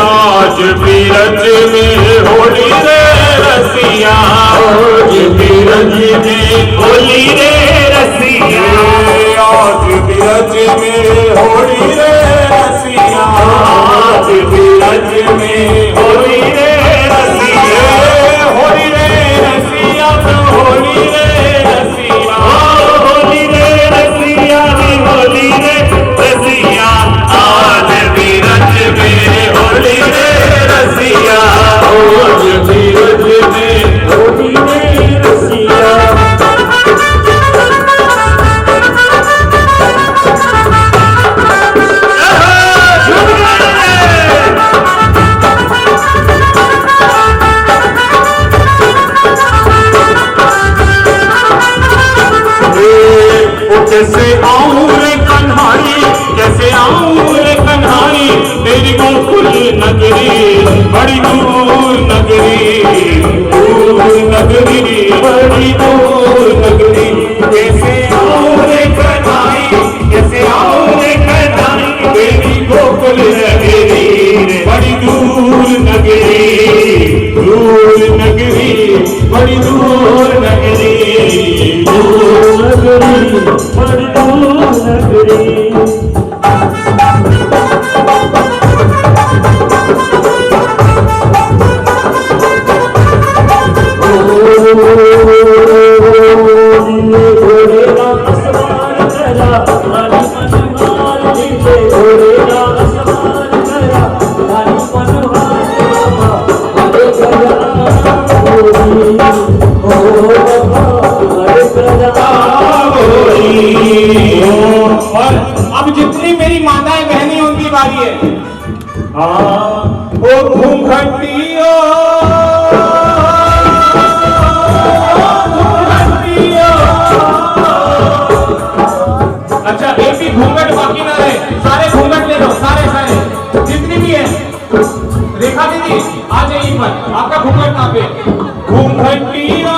आज बीरज में होली रे रसिया, आज बीरज में होली रे रसिया, आज बीरज में होली रे रसिया, आज बीरज में होली रे रसिया। दूर नगरी, बड़ी दूर नगरी, दूर नगरी, बड़ी दूर नगरी। और अब जितनी मेरी माताएं बहनें उनकी बारी है। ओ घूंघटियो, अच्छा एक भी घूंघट बाकी ना रहे, सारे घूंघट ले लो, सारे जितनी भी है। रेखा दीदी आ जाइए पर, आपका घूंघट कहाँ पे? घूंघटियो,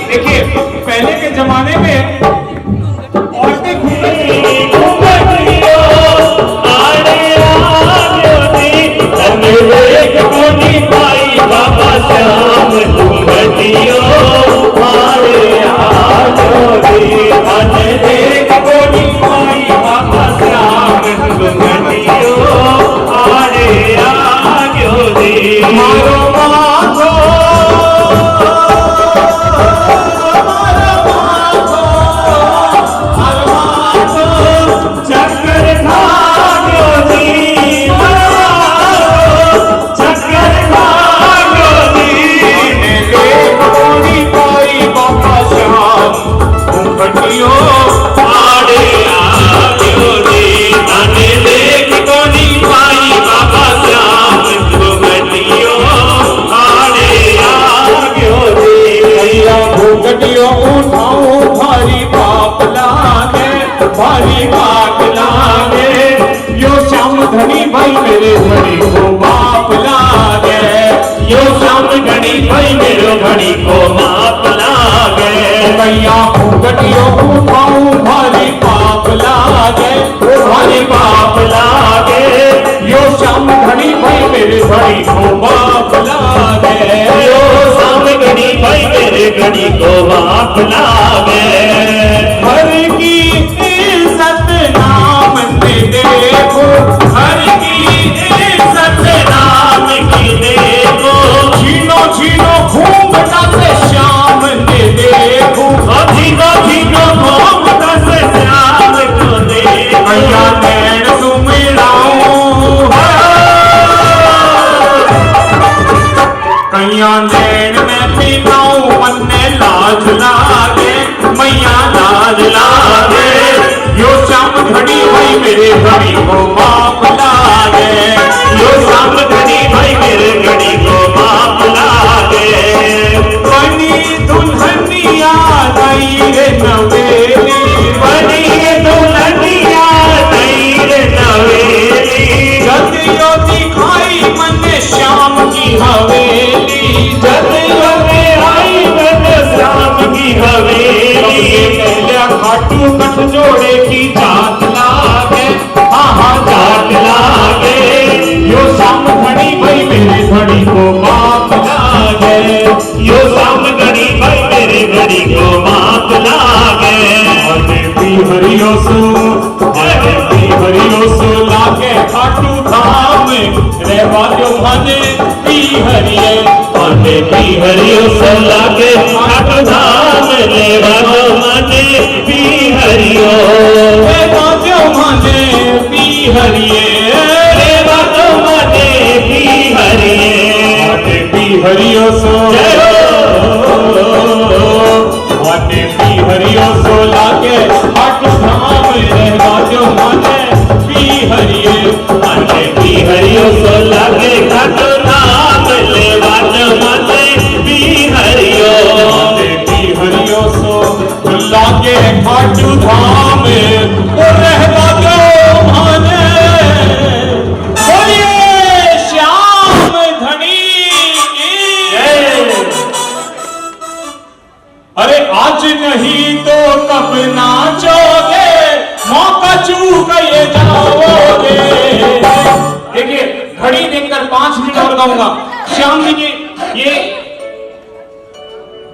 देखिए पहले के जमाने में औरतें बाबा श्याम घूंघटियो आरे आग्यो रे मारो माथो भारी बात लागे यो श्याम धनी भाई मेरे धनी को माप लागे यो श्याम धनी भाई मेरे धनी को माप लागे भैया घूंघटियो उठाऊं भारी पाप लागे भारी पाप लागे यो श्याम धनी भाई मेरे धनी को माप लागे यो श्याम धनी भाई मेरे धनी को माप लागे हर की सतनाम ने देखो हर की सतनाम की देखो छीनो छीनो घूंघटा से श्याम ने देखो छीनो छीनो घूंघटा से श्याम को देखो भैया नैन सुमिराऊं कैया नैन में पीनाऊं मन में लाज लागे मैया लाज लागे यो श्याम धनी भाई मेरे धनी को माप लागे यो श्याम धनी भाई मेरे धनी को माप लागे बनी दुल्हनिया नई रे नवेली बनी दुल्हनिया नई रे नवेली जदियो दिखाई मन श्याम की हवेली जदियो आई मन श्याम की हवेली खाटू कठ जोड़े की जात लागे हाँ जात लागे यो श्याम धनी भाई मेरे धनी को माप लागे यो श्याम धनी भाई मेरे धनी को माप लागे अरे भी हरियो सो लागे खाटू धाम रे बाजो मने भी हरिये अरे भी हरियो सो लागे खाटू धाम रे बाजो मने भी हरियो बाजो मने भी हरिये हरियो सो माने पी हरियो सो लागे आटू धाम रहवा जो माने पी हरियो माने पी हरियो सो लागे आटू धाम लेवा जो माने पी हरियो माने पी हरियो सो लागे आटू धाम रहवा जो माने अरे आज नहीं तो कब नाचोगे मौका चूक ये जाओगे। देखिए घड़ी देखकर 5 मिनट और गाऊंगा। श्याम जी की ये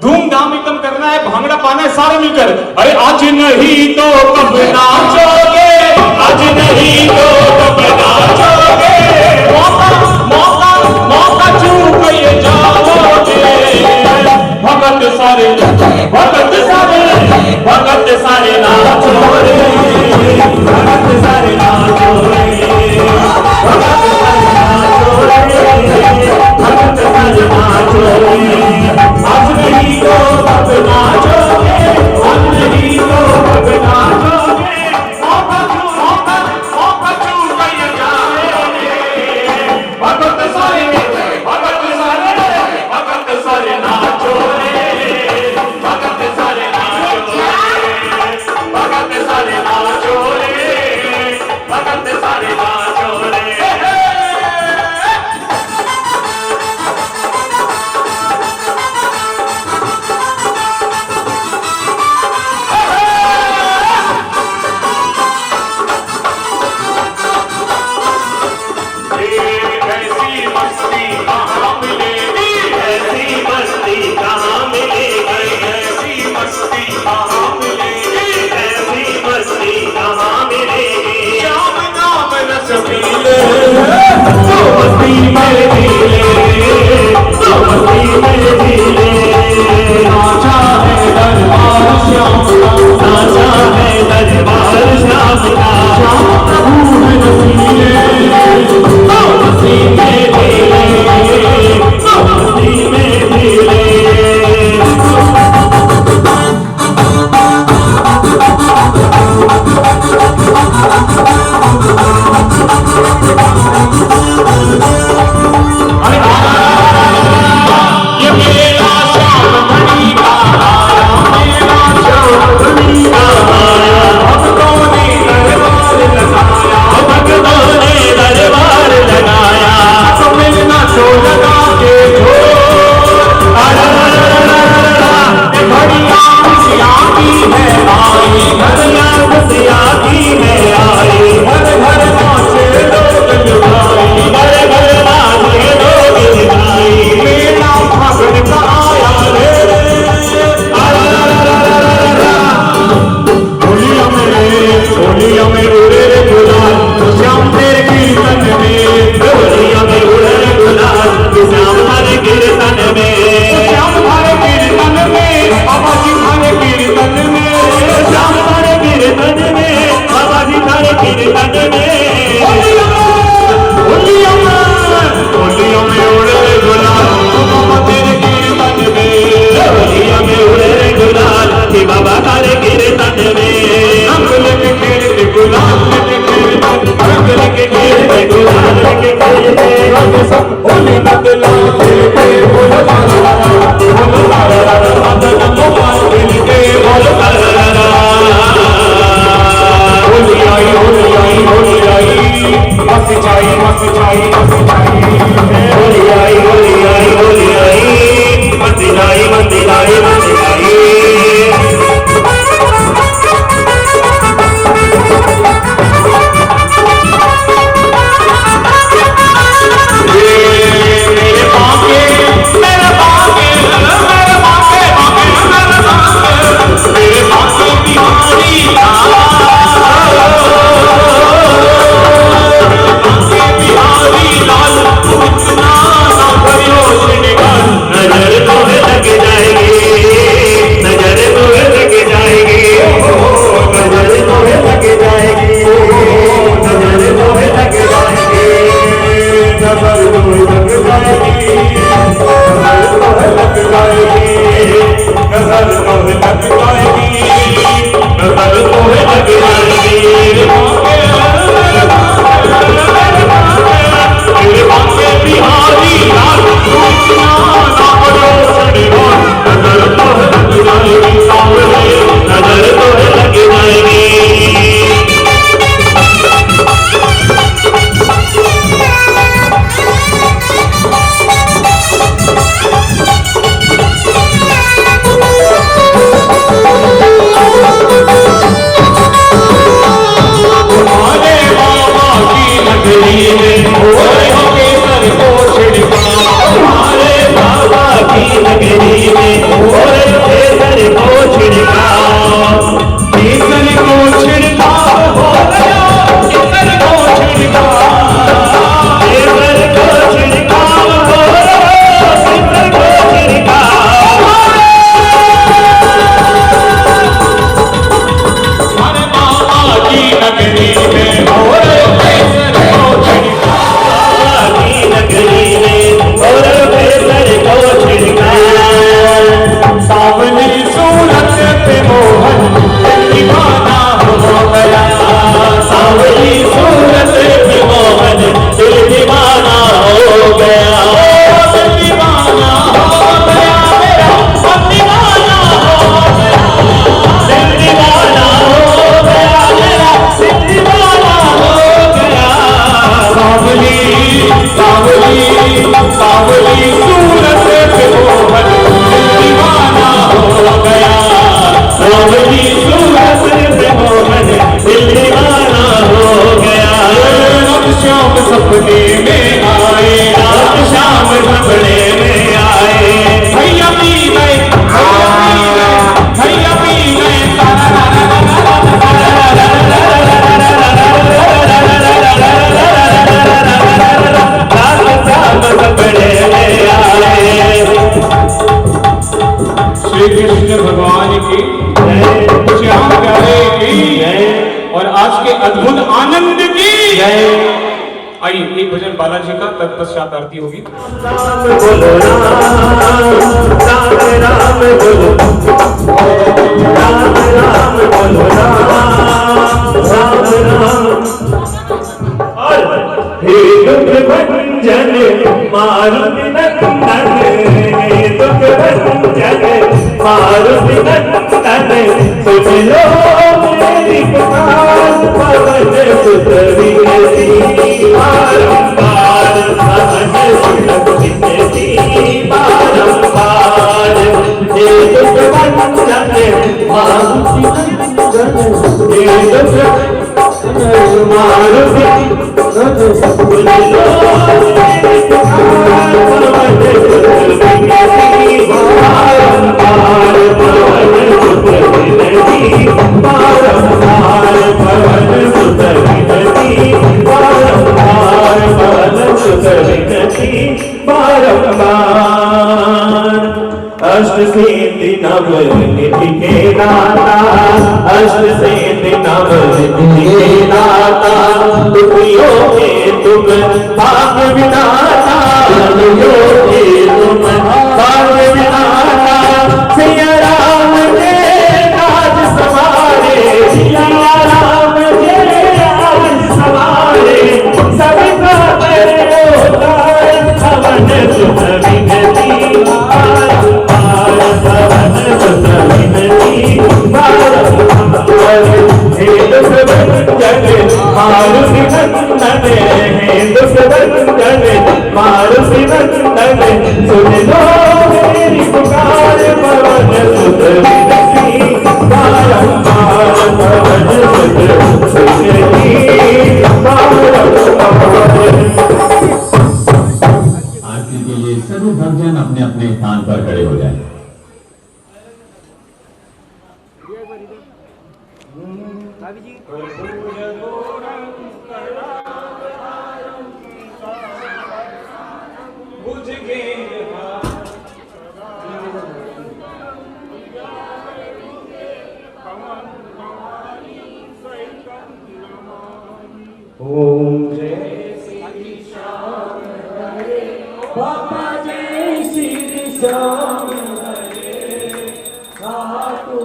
धूमधाम एकदम करना है, भांगड़ा पाना है सारा मिलकर। अरे आज नहीं तो कब नाचोगे, आज नहीं तो कब नाचोगे, मौका मौका मौका चूक ये जाओगे। भगत सारे भगत सारे भगत सारे नाचो रे, भगत सारे नाचो रे, भगत सारे नाचो रे, भगत सारे नाचो रे। आज नहीं तो कब नाचोगे, आज नहीं तो कब नाचोगे, मौका मौका मौका चूक ये जाओगे। भगत सारे भगत सारे भगत सारे नाचो रे, भगत सारे नाचो रे, भगत सारे नाचो रे, भगत सारे नाचो रे। ऐसी मस्ती कहाँ मिलेगी, ऐसी मस्ती कहाँ मिलेगी, ऐसी मस्ती कहाँ मिलेगी, ऐसी मस्ती कहाँ मिलेगी। श्याम नाम रस पीले तो मस्ती में पीले, तो मस्ती में पीले। नाचा है दरबार श्याम का, नाचा है दरबार श्याम का। श्याम प्रभु है रसीले तो मस्ती में पीले, तो मस्ती में पीले। ये मेरा श्याम धनी का आया, मेरा श्याम धनी का आया। भक्तों ने दरबार लगाया, भक्तों ने दरबार लगाया। तो मिलना तो लगा के घड़िया खुशियाँ की है आई, घड़िया खुशियाँ की है आई। घर घर नाचे लोग लुगाई, घर घर नाचे लोग लुगाई। मेरा फागुन का आया रे, होलिया में उड़े रे गुलाल, श्याम तेरे कीर्तन में। होलिया में उड़े रे गुलाल, श्याम हरे कीर्तन में, श्याम हरे कीर्तन में, बाबा जी हरे कीर्तन में, श्याम हरे कीर्तन में, बाबा जी हरे कीर्तन में। होलिया में उड़े रे गुलाल, बाबा तेरे कीर्तन में। होलिया में उड़े रे गुलाल, बाबा हरे कीर्तन में। रंग लेके खेलते गुलाल लेके खेलते, रंग लेके खेलते गुलाल लेके खेलते। रंग सब होली बदलाते बोलो ला ला ला, बोलो ला ला ला, मदन मोहन खेलते बोलो ला ला ला। होली आई होली आई होली आई, मस्ती छाई मस्ती छाई मस्ती छाई। होली आई होली आई होली आई, मस्ती छाई मस्ती छाई मस्ती छाई। बिहारी लाल सांवली सूरत पे मोहन दीवाना हो गया, सांवली सूरत पे मोहन दीवाना हो गया। अब श्याम सपने में आए, रात शाम सपने में आए, भैया पी गए, भैया पी गए, श्री कृष्ण भगवान की जय, श्याम प्यारे की जय, और आज के अद्भुत आनंद की जय। आइए एक भजन बालाजी का, तत्पश्चात आरती होगी। राम बोलो राम, राम राम बोलो, राम राम बोलो राम, राम राम। हे दुख भंजन मारुति नंदन, हे दुख भंजन मारुति नंदन, सुन लो मेरी पुकार, पवन सुत विनती बारंबार, पवन सुत विनती बारंबार। हे दुख भंजन मारुति नंदन, हे दुख मारुति सुन लो मेरी पुकार, पवन सुत विनती बारंबार, पवन सुत विनती बारंबार, पवन सुत विनती बारंबार, पवन सुत विनती बारंबार। अष्ट सिद्धि नवनिधि के दाता, अष्ट सिद्धि नवनिधि के दाता, दुखियों के तुम भाग विधाता, दुखियों के तुम भाग विधाता। सिया राम के राज सवारे, सिया राम के राज सवारे, सबका होता पवन सुत विनती बारंबार, पवन सुत विनती बारंबार। हे दुख भंजन मारुति नंदन, हे दुख भंजन मारुति नंदन, सुन लो मेरी पुकार, पवन सुत विनती बारंबार, पवन सुत विनती बारंबार। आरती के लिए सभी भक्तजन अपने अपने स्थान पर खड़े हो जाएं। ओम जय श्री श्याम हरे, बाबा जय श्री श्याम हरे, साधु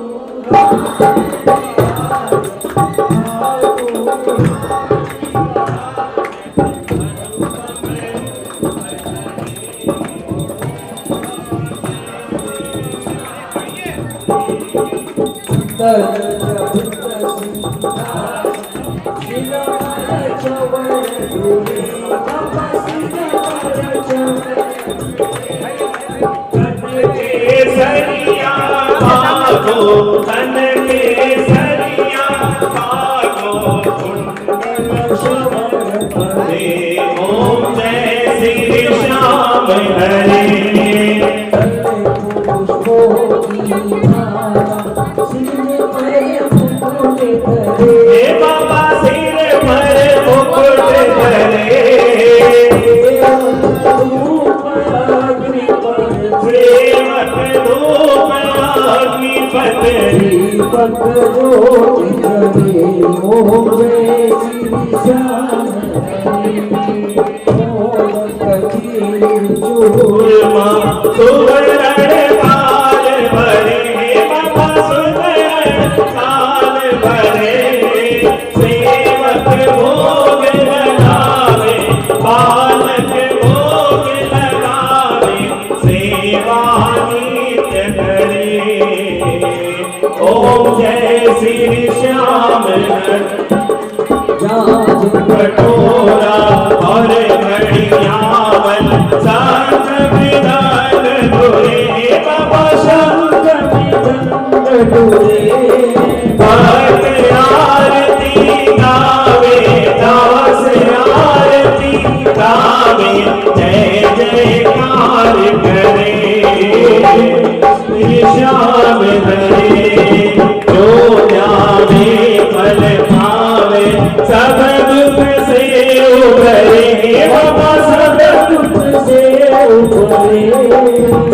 सरिया भागो, धन के सरिया भागो, कुंडल शोभन हरे। ओम जय श्री श्याम हरे। हे बाबा सिर पर मुकुट धरे, दीपक ज्योति जले। ओम जय श्री श्याम चूरमा सुवर्ण काल भरे, बाबा सुवर्ण काल भरे, सेवक भोग लगावे, बालक भोग लगावे, सेवा नित्य करे। ओम जय श्री श्याम कटोरा और घड़ियावल जय जयकार करे श्याम हरे जो जावे फल पावे सब दुख से उबरे बाबा सब दुख से उबरे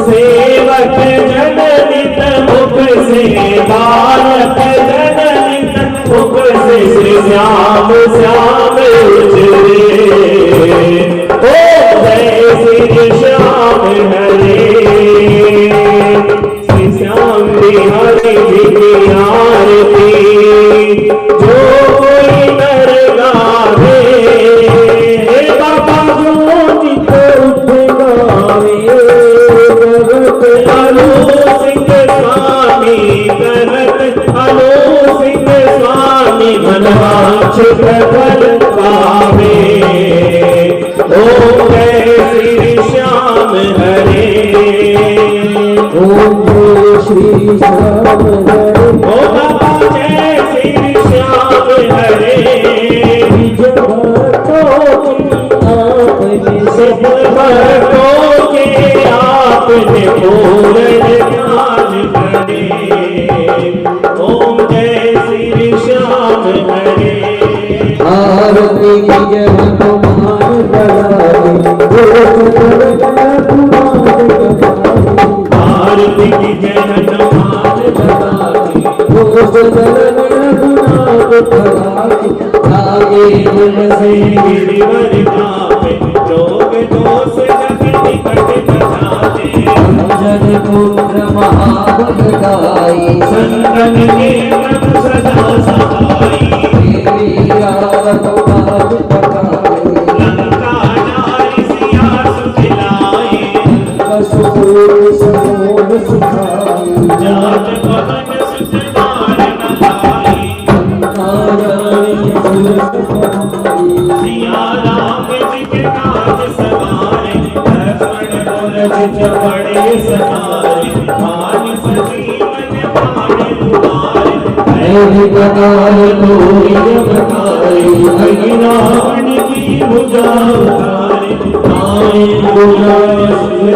सेवक जननित मुख से बालक जननित मुख से श्री श्याम श्याम उजरे ओ जय श्री श्याम हरे श्री श्याम बिहारी जी की आरती जो कोई नर गावे बाबा जो चित उठ गावे करत आलो सिंह स्वामी करत आलो सिंह स्वामी मनवांछित फल पावे ओम जय श्री श्याम हरे ओम जय श्री श्याम हरे ओ बाबा जय श्री श्याम हरे निज भक्तों के आपने पूर्ण ज्ञान करे ओम जय श्री श्याम हरे आरती की जय हनुमान आरती की जय हनुमान आगे तुलसी गिरिवर जावे रोग दोष जग निकट बचावे जन पुत्र महाबलदाई संतन के प्रभु सदा सहाई देवी आरत बाज पकाई लंका नारी सिया सुखिलाई कसुर समोल सुखाई जात पवन सुत मार नहाई सिया राम जी के काज सवारे लक्ष्मण बोल बड़े सवारे मान सजीवन प्राण तुम्हारे ऐ प्रकार कोई बताए रावण की भुजा उतारे आए भुजा सुर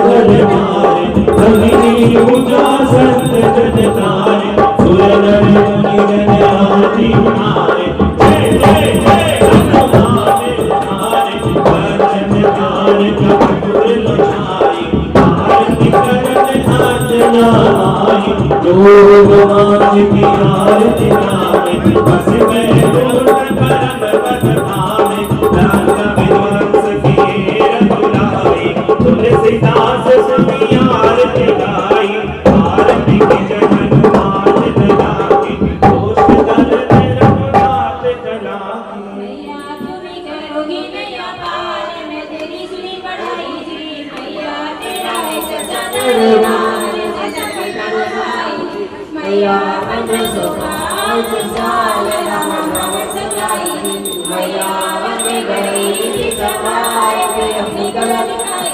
मारे अग्नि भुजा संत जन तारे सुर नर मुनि जन आदि मारे जय जय जय हनुमान तारे वचन ज्ञान कपूर लुझाई आरती करन हाथ नामाई जोग मांझ की आरती नामे बस गए गुण परम पद भावे लंका विध्वंस की रघुराई तुलसीदास सुनी आरती गाई आरती की जय हनुमान लागी दोष दलन रघुनाथ चलाकी मैया तुम्हें करोगी नैया पार मैं तेरी सुनी पढ़ाई जी मैया तेरा है सच्चा दरबार सच्चा कथा सुनाई मैया पंद्रह सौ साल राम नाम सजाई मैया वन में गई थी सवार फिर अपनी कला दिखाई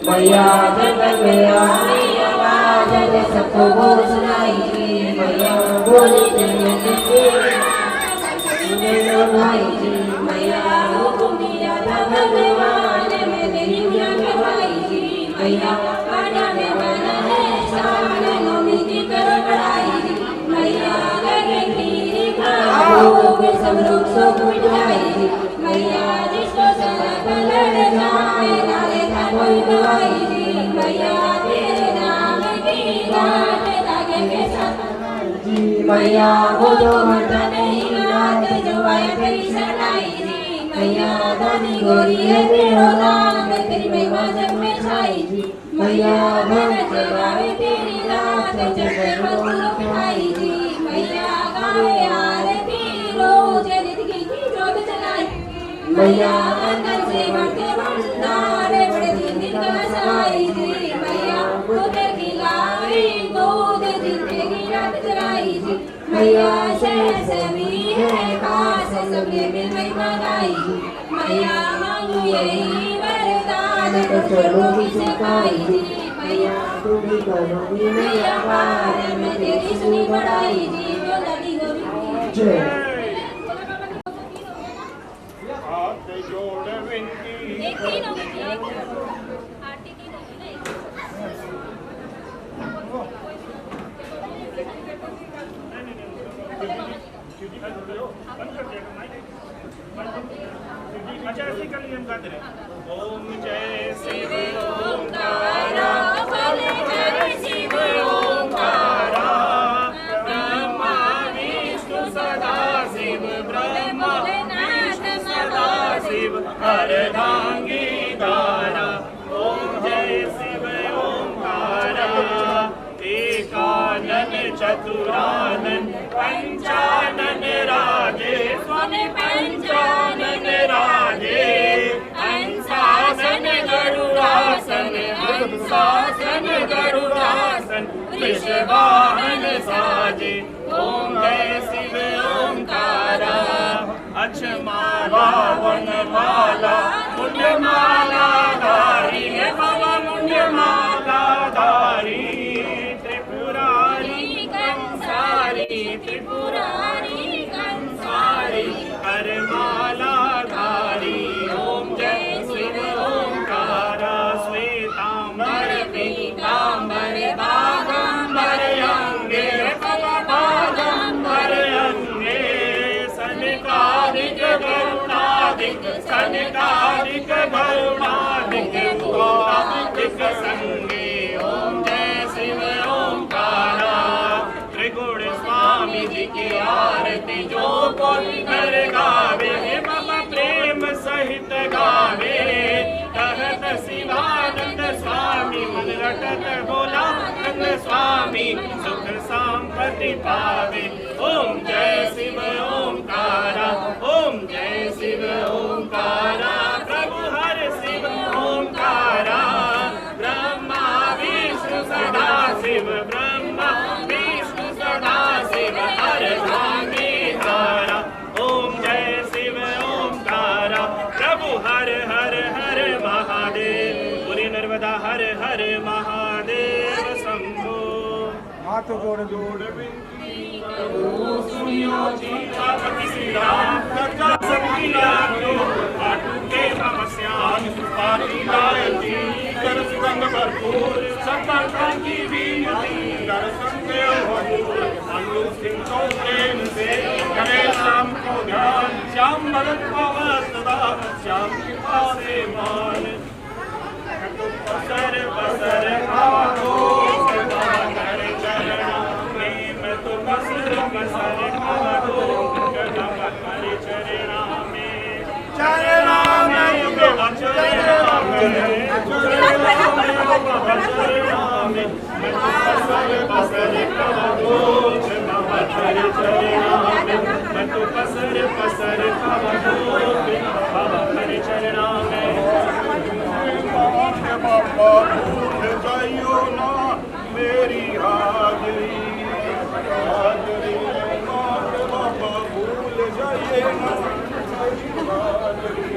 मैया जंगल में आई आवाज ने सबको वो सुनाई मैया बोली भाई जी मैया हुकुम दिया था भगवान मैं तेरी पूजा करवाई जी मैया पाना में बना है शान नौमी की करो पढ़ाई जी मैया लगे खीर खाओ फिर सब लोग सो मिठाई जी मैया जिसको सदा लड़ जाए नाले का कोई दवाई जी मैया तेरे नाम की गाट धागे के साथ मैया वो जो मरता नहीं रात जो आए तेरी सनाई जी मैया दानी गोरी है तेरो नाम तेरी महिमा जग में छाई जी मैया भन जगावे तेरी रात जग में मधुर पिलाई जी मैया गावे आरती रोज जिंदगी की जोत जलाई मैया अंदर से बढ़ते भंडार बड़े दिन का सवाई जी मैया उधर की लाई गोद जिंदगी रात जलाई जी मैया शहर सभी है खास सबने मिल महिमा गाई मैया मांगू यही वरदान चलो की सिखाई जी मैया तू भी करोगी मैया पार मैं तेरी सुनी बढ़ाई जी वो दादी गोरी जय हाथ जोड़ विनती अच्छा ऐसे कर लिए हम गाते रहे। ओम जय शिव ओंकारा बलिहारी शिव ओंकारा ब्रह्मा विष्णु सदा शिव ब्रह्मा विष्णु सदा शिव अर्धांगी दारा। ओम जय शिव ओंकारा एकानन चतुरानन पंचानन राजे स्वामी पंचानन राजे हंसासन गरुड़ासन हंसासन गरुड़ासन वृषवाहन साजे। ओम जय शिव ओंकारा अक्षमाला वनमाला मुंडमाला धारी है बाबा मुंडमाला धारी त्रिपुरारी कंसारी त्रिपुरारी कंसारी करमाला धारी। ओम जय शिव ओंकारा श्वेतांबर पीतांबर बागांबर अंगे बागांबर अंगे सनकादिक गरुणादिक सनकादिक गरुणादिक गुणादिक संगे। ओम जय शिव ओंकारा त्रिगुण स्वामी जी की आरती जो कोई कर गावे बाबा प्रेम सहित गावे कहत शिवानंद स्वामी मन रटत भोला नंद स्वामी सुख संपत्ति पावे। ओम जय शिव ओंकारा ओम जय शिव ओंकारा प्रभु हर शिव ओंकारा ब्रह्मा विष्णु सदा शिव ब्रह्मा विष्णु सदा शिव अर्धांगी धारा। ओम जय शिव ओंकारा प्रभु हर हर हर महादेव पूरी नर्मदा हर हर महादेव शंभो। हाथ जोड़ जोड़ विनती करो सुनियो जी आपकी श्रीराम करजा सबकी आंखों आटू के नमस्यान सुपारी लायती कर सुगंध भरपूर संकल्पों की विनती कर संगे हजूर अनु सिंह को प्रेम से करे श्याम को ध्यान श्याम भगत पावा सदा श्याम कृपा से मान पसर पसर खाओ कर चरणा में मैं तो पसर पसर खाओ कर चरणा में चरणा में चरणा में मैं तो पसर पसर खाओ चरणा में मैं तो पसर पसर खाओ बाबा कर चरणा में। बाबा भूल जाइयो ना मेरी हाजरी हाजरी बाबा भूल जाइए ना मेरी हाजरी।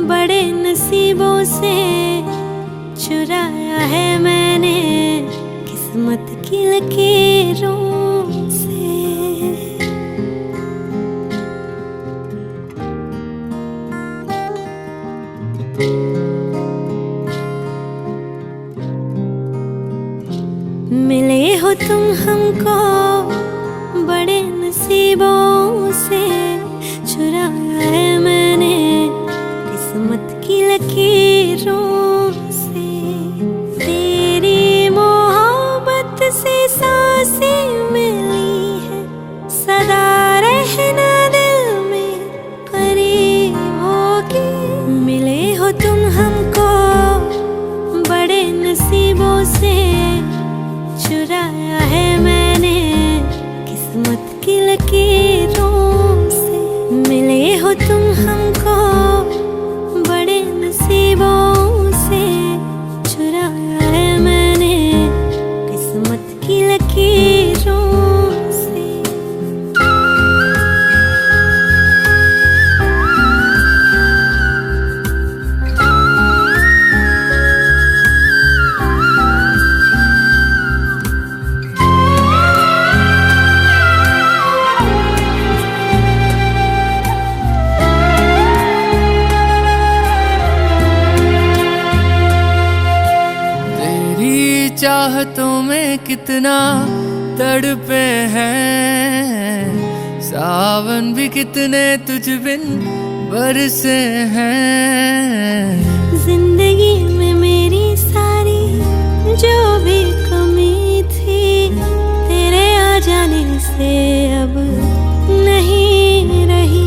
बड़े नसीबों से चुराया है मैंने किस्मत की लकीरों से। मिले हो तुम हमको बड़े नसीबों से चुराया है मैंने किस्मत की लकीरों से। तेरी मोहब्बत से सांसें मिली है सदा रहना दिल में करीब होगी। मिले हो तुम हमको बड़े नसीबों से चुराया है मैंने किस्मत की लकीरों से। मिले हो तुम हमको बड़े नसीबों से चुराया है मैंने किस्मत की लकीरों से। चाहतों में कितना तड़पे हैं, सावन भी कितने तुझ बिन बरसे हैं। जिंदगी में मेरी सारी जो भी कमी थी, तेरे आ जाने से अब नहीं रही।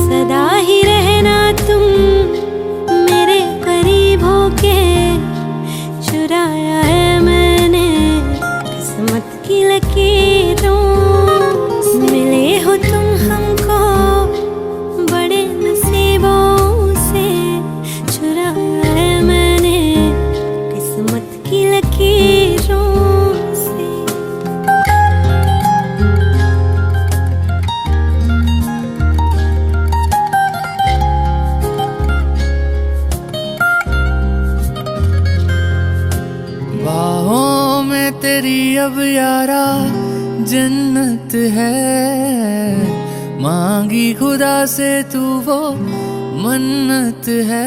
सदा ही रहना तुम मेरे करीब होके, चुराया है मैंने किस्मत की लकीरों से। मिले हो तुम हमको बड़े नसीबों से, चुराया है मैंने किस्मत की लकीरों से। बाहों में तेरी अब यारा जन्नत है, मांगी खुदा से तू वो मन्नत है।